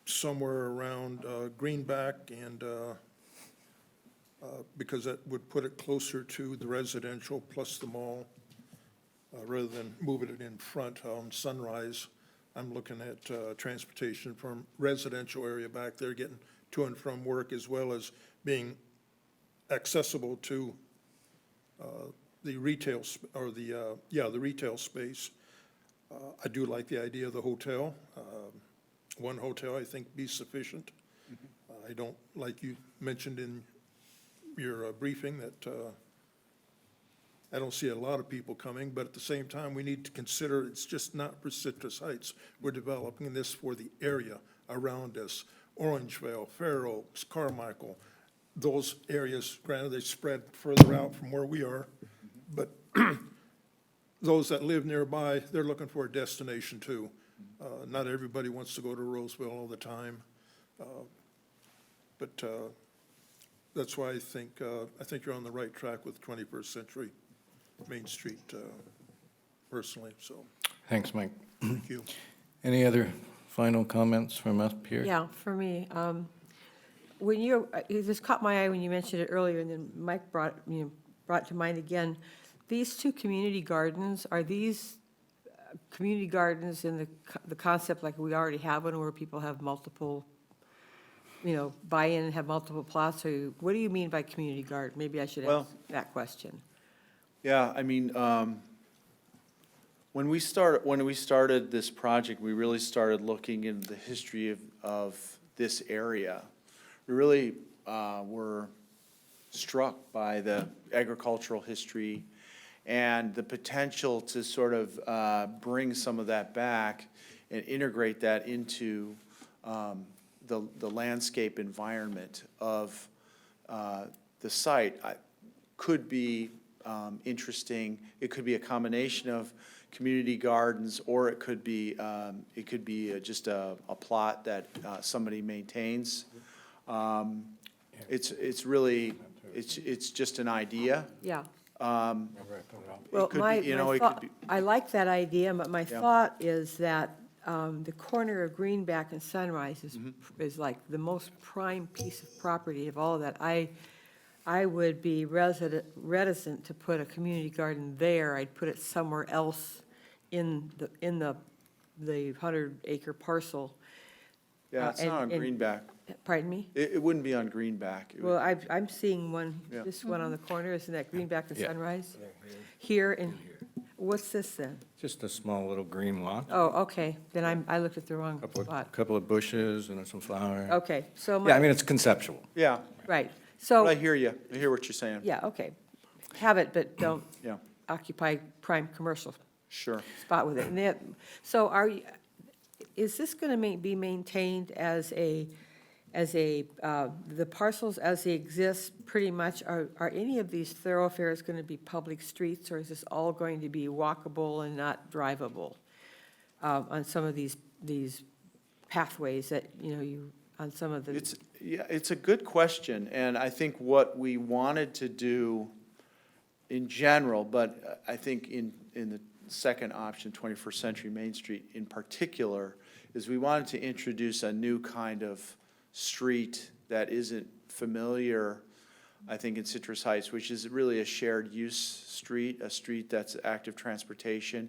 Somewhere around Greenback and, because that would put it closer to the residential plus the mall, rather than moving it in front on Sunrise. I'm looking at transportation from residential area back there, getting to and from work, as well as being accessible to the retail, the retail space. I do like the idea of the hotel. One hotel, I think, be sufficient. I don't, like you mentioned in your briefing, that I don't see a lot of people coming, but at the same time, we need to consider it's just not for Citrus Heights. We're developing this for the area around us, Orangevale, Fair Oaks, Carmichael. Those areas, granted, they spread further out from where we are, but those that live nearby, they're looking for a destination too. Not everybody wants to go to Roseville all the time. But that's why I think you're on the right track with 21st Century Main Street, personally, so, Thanks, Mike. thank you. Any other final comments from up here? Yeah, for me, when this caught my eye when you mentioned it earlier, and then Mike brought to mind again. These two community gardens, are these community gardens in the concept like we already have one where people have multiple, buy in and have multiple plots? Or what do you mean by community garden? Maybe I should ask that question. Yeah, I mean, when we started this project, we really started looking into the history of this area. We really were struck by the agricultural history and the potential to sort of bring some of that back and integrate that into the landscape environment of the site. Could be interesting. It could be a combination of community gardens, or it could be just a plot that somebody maintains. It's really, it's just an idea. Yeah. It could be, it could be. I like that idea, but my thought is that the corner of Greenback and Sunrise is like the most prime piece of property of all of that. I would be reticent to put a community garden there. I'd put it somewhere else in the 100-acre parcel. Yeah, it's not on Greenback. Pardon me? It wouldn't be on Greenback. It would- Well, I'm seeing one, Yeah. this one on the corner, isn't that Greenback and Yeah. Sunrise? Here, and what's this then? Just a small little green lot. Oh, okay, then I looked at the wrong Couple spot. of bushes and some flowers. Okay, so Yeah, I my, mean, it's conceptual. Yeah, right, but so, I hear you. I hear what you're saying. yeah, okay. Have it, but don't Yeah, occupy prime commercial sure. spot with it. And that, so is this going to be maintained as the parcels as they exist pretty much, are any of these thoroughfares going to be public streets, or is this all going to be walkable and not drivable on some of these pathways that, on some of the? It's a good question, and I think what we wanted to do in general, but I think in the second option, 21st Century Main Street in particular, is we wanted to introduce a new kind of street that isn't familiar I think, in Citrus Heights, which is really a shared use street, a street that's active transportation.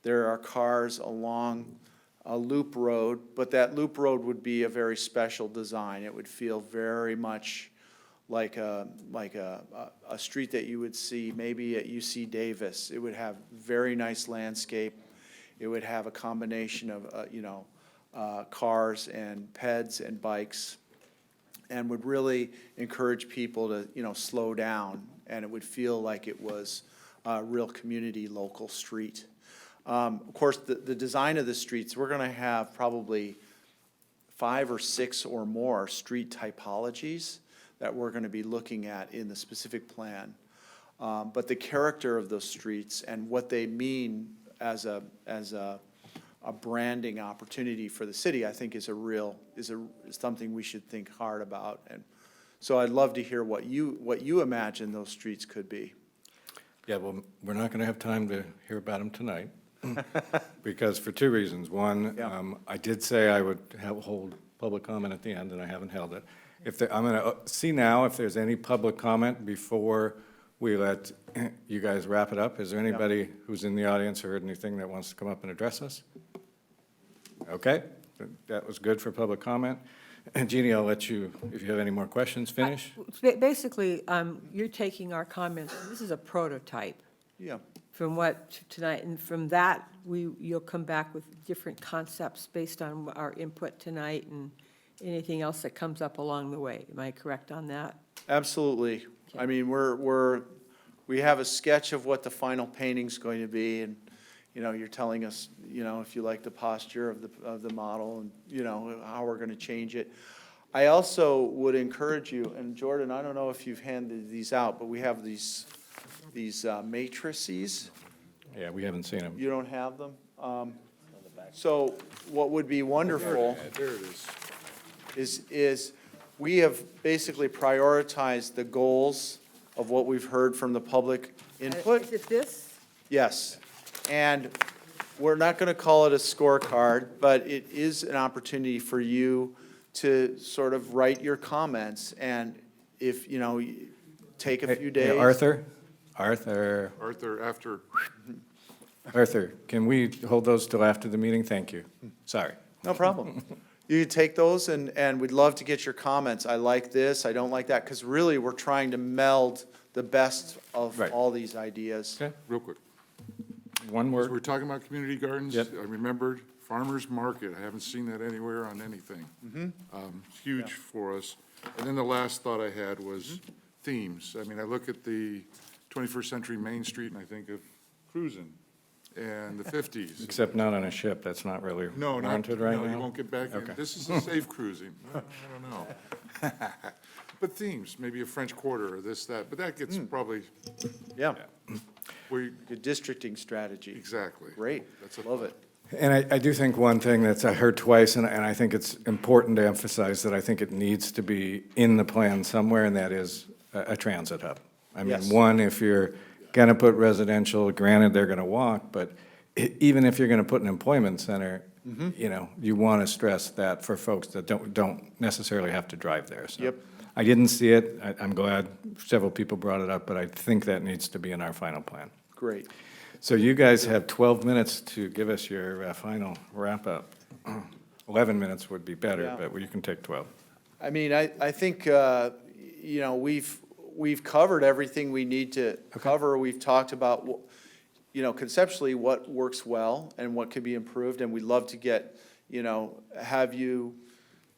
There are cars along a loop road, but that loop road would be a very special design. It would feel very much like a street that you would see maybe at UC Davis. It would have very nice landscape. It would have a combination of, cars and peds and bikes, and would really encourage people to, slow down, and it would feel like it was a real community, local street. Of course, the design of the streets, we're gonna have probably 5 or 6 or more street typologies that we're gonna be looking at in the specific plan. But the character of those streets and what they mean as a branding opportunity for the city, I think is something we should think hard about. And so I'd love to hear what you imagine those streets could be. Yeah, well, we're not going to have time to hear about them tonight, because for 2 reasons. One, Yeah. I did say I would hold public comment at the end, and I haven't held it. I'm going to see now if there's any public comment before we let you guys wrap it up. Is there anybody who's in the audience or heard anything that wants to come up and address us? Okay, that was good for public comment. And Jeannie, I'll let you, if you have any more questions, finish. Basically, you're taking our comments, this is a prototype Yeah. from what tonight, and from that, you'll come back with different concepts based on our input tonight and anything else that comes up along the way. Am I correct on that? Absolutely. I mean, we have a sketch of what the final painting's going to be, and, you're telling us, if you like the posture of the model, and, how we're gonna change it. I also would encourage you, and Jordan, I don't know if you've handed these out, but we have these matrices. Yeah, we haven't seen them. You don't have them? So what would be wonderful There it is. is we have basically prioritized the goals of what we've heard from the public input. Is it this? Yes. And we're not going to call it a scorecard, but it is an opportunity for you to sort of write your comments. And if, take a few Hey, days. Arthur, Arthur, Arthur, can we hold those till after the meeting? Thank you. Sorry. No problem. You take those, and we'd love to get your comments. I like this, I don't like that, because really, we're trying to meld the best of Right. all these ideas. Okay, real quick. one As we're word. talking about community gardens, Yep. I remembered farmer's market. I haven't seen that anywhere on anything. It's huge for us. And then the last thought I had was themes. I mean, I look at the 21st century Main Street and I think of cruising and the 50s. Except not on a ship, that's not really No, not, warranted right no, you now. won't get back in. Okay. This is a safe cruising. I don't know. But themes, maybe a French Quarter or this, that, but that gets probably, Yeah, we, good districting strategy. exactly. Great, That's a love it. And I do think one thing that's, I heard twice, and I think it's important to emphasize that I think it needs to be in the plan somewhere, and that is a transit hub. I mean, Yes. one, if you're gonna put residential, granted, they're gonna walk, but even if you're gonna put an employment center, you wanna stress that for folks that don't necessarily have to drive there, so. Yep. I didn't see it, I'm glad several people brought it up, but I think that needs to be in our final plan. Great. So you guys have 12 minutes to give us your final wrap-up. 11 minutes would be better, Yeah. but you can take 12. I mean, I think, we've covered everything we need to cover. We've talked about, conceptually what works well and what could be improved, and we'd love to have you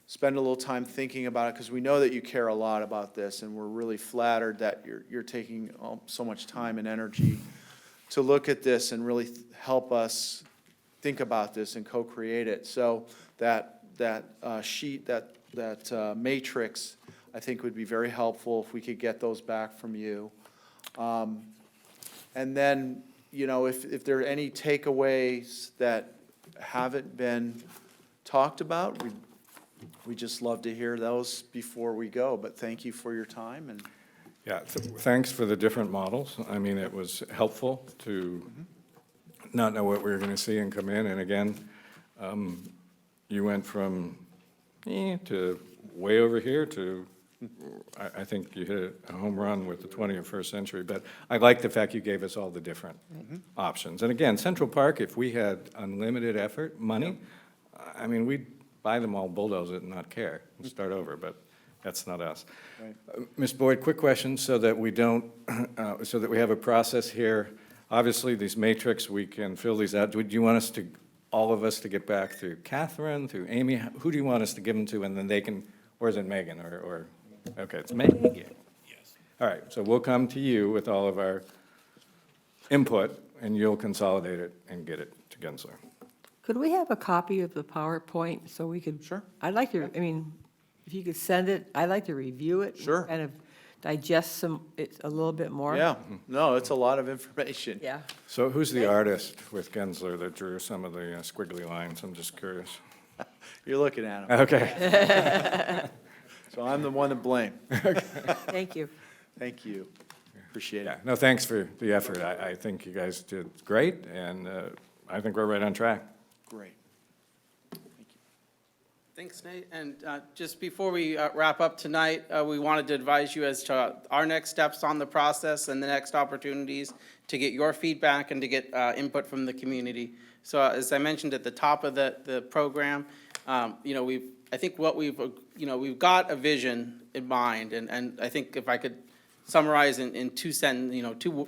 spend a little time thinking about it, because we know that you care a lot about this, and we're really flattered that you're taking so much time and energy to look at this and really help us think about this and co-create it. So that sheet, that matrix, I think would be very helpful if we could get those back from you. And then, if there are any takeaways that haven't been talked about, we just love to hear those before we go. But thank you for your time, and Yeah, thanks for the different models. I mean, it was helpful to not know what we were going to see and come in. And again, you went from to way over here to I think you hit a home run with the 21st century, but I like the fact you gave us all the different options. And again, Central Park, if we had unlimited effort, money, I mean, we'd buy them all, bulldoze it, and not care, and start over, but that's not us. Ms. Boyd, quick question, so that we don't, so that we have a process here. Obviously, these matrix, we can fill these out. Do you want us to, all of us to get back through Catherine, through Amy? Who do you want us to give them to, and then they can, or is it Megan, or, okay, it's Megan. Yes. All right, so we'll come to you with all of our input, and you'll consolidate it and get it to Gensler. Could we have a copy of the PowerPoint so we could? Sure. I'd like to, I mean, if you could send it, I'd like to review it. Sure. Kind of digest it a little bit more. Yeah, no, it's a lot of information. Yeah. So who's the artist with Gensler that drew some of the squiggly lines? I'm just curious. You're looking at them. Okay. So I'm the one to blame. Thank you. Thank you. Appreciate Yeah, it. no, thanks for the effort. I think you guys did great, and I think we're right on track. Great. Thanks, Nate. And just before we wrap up tonight, we wanted to advise you as to our next steps on the process and the next opportunities to get your feedback and to get input from the community. So as I mentioned at the top of the program, I think what we've got a vision in mind, and I think if I could summarize in two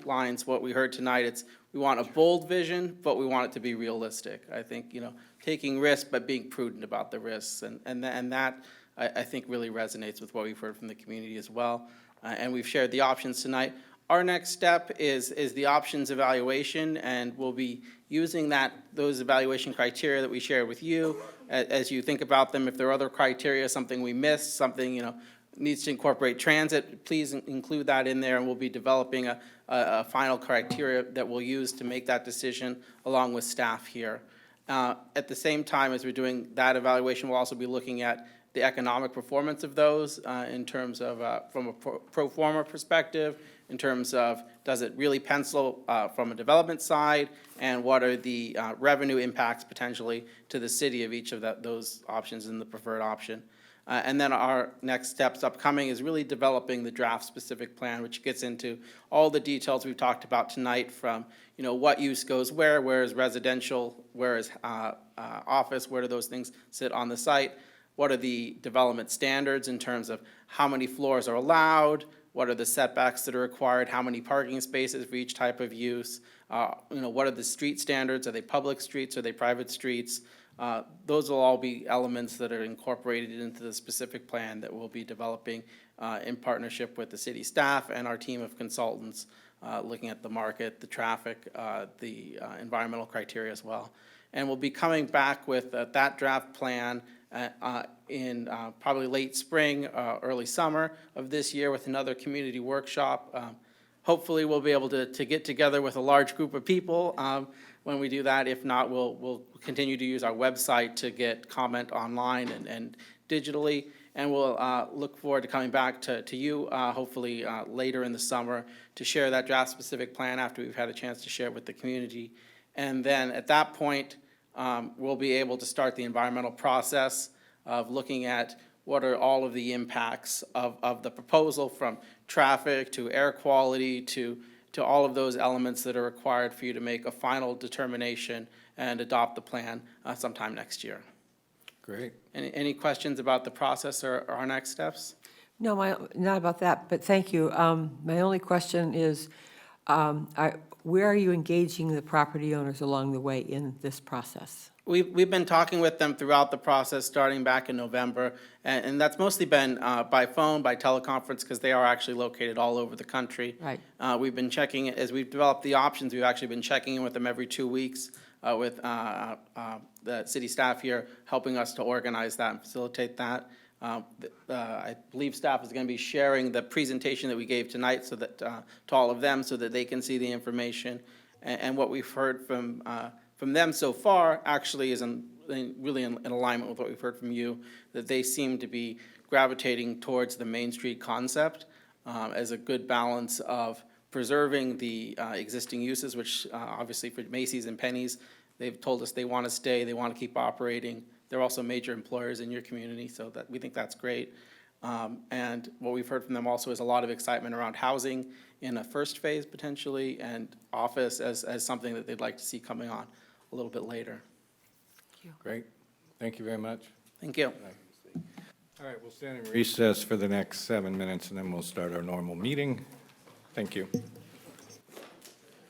lines what we heard tonight, it's we want a bold vision, but we want it to be realistic. I think, taking risks, but being prudent about the risks, and that, I think, really resonates with what we've heard from the community as well. And we've shared the options tonight. Our next step is the options evaluation, and we'll be using those evaluation criteria that we shared with you as you think about them. If there are other criteria, something we missed, something, needs to incorporate transit, please include that in there, and we'll be developing a final criteria that we'll use to make that decision along with staff here. At the same time as we're doing that evaluation, we'll also be looking at the economic performance of those in terms of, from a pro forma perspective, in terms of does it really pencil from a development side, and what are the revenue impacts potentially to the city of each of those options in the preferred option. And then our next steps upcoming is really developing the draft-specific plan, which gets into all the details we've talked about tonight from, what use goes where is residential, where is office, where do those things sit on the site, what are the development standards in terms of how many floors are allowed, what are the setbacks that are required, how many parking spaces for each type of use, what are the street standards, are they public streets, are they private streets? Those will all be elements that are incorporated into the specific plan that we'll be developing in partnership with the city staff and our team of consultants, looking at the market, the traffic, the environmental criteria as well. And we'll be coming back with that draft plan in probably late spring, early summer of this year with another community workshop. Hopefully, we'll be able to get together with a large group of people when we do that. If not, we'll continue to use our website to get comment online and digitally. And we'll look forward to coming back to you, hopefully later in the summer, to share that draft-specific plan after we've had a chance to share it with the community. And then at that point, we'll be able to start the environmental process of looking at what are all of the impacts of the proposal, from traffic to air quality to all of those elements that are required for you to make a final determination and adopt the plan sometime next year. Great. Any questions about the process or our next steps? No, not about that, but thank you. My only question is, where are you engaging the property owners along the way in this process? We've been talking with them throughout the process, starting back in November, and that's mostly been by phone, by teleconference, because they are actually located all over the country. Right. We've been checking, as we've developed the options, we've actually been checking in with them every 2 weeks with the city staff here, helping us to organize that and facilitate that. I believe staff is going to be sharing the presentation that we gave tonight so that to all of them, so that they can see the information. And what we've heard from them so far actually is really in alignment with what we've heard from you, that they seem to be gravitating towards the Main Street concept as a good balance of preserving the existing uses, which obviously for Macy's and Penny's, they've told us they want to stay, they want to keep operating. They're also major employers in your community, so that we think that's great. And what we've heard from them also is a lot of excitement around housing in a first phase potentially, and office as something that they'd like to see coming on a little bit later. Great. Thank you very much. Thank you. All right, we'll stand in recess for the next 7 minutes, and then we'll start our normal meeting. Thank you.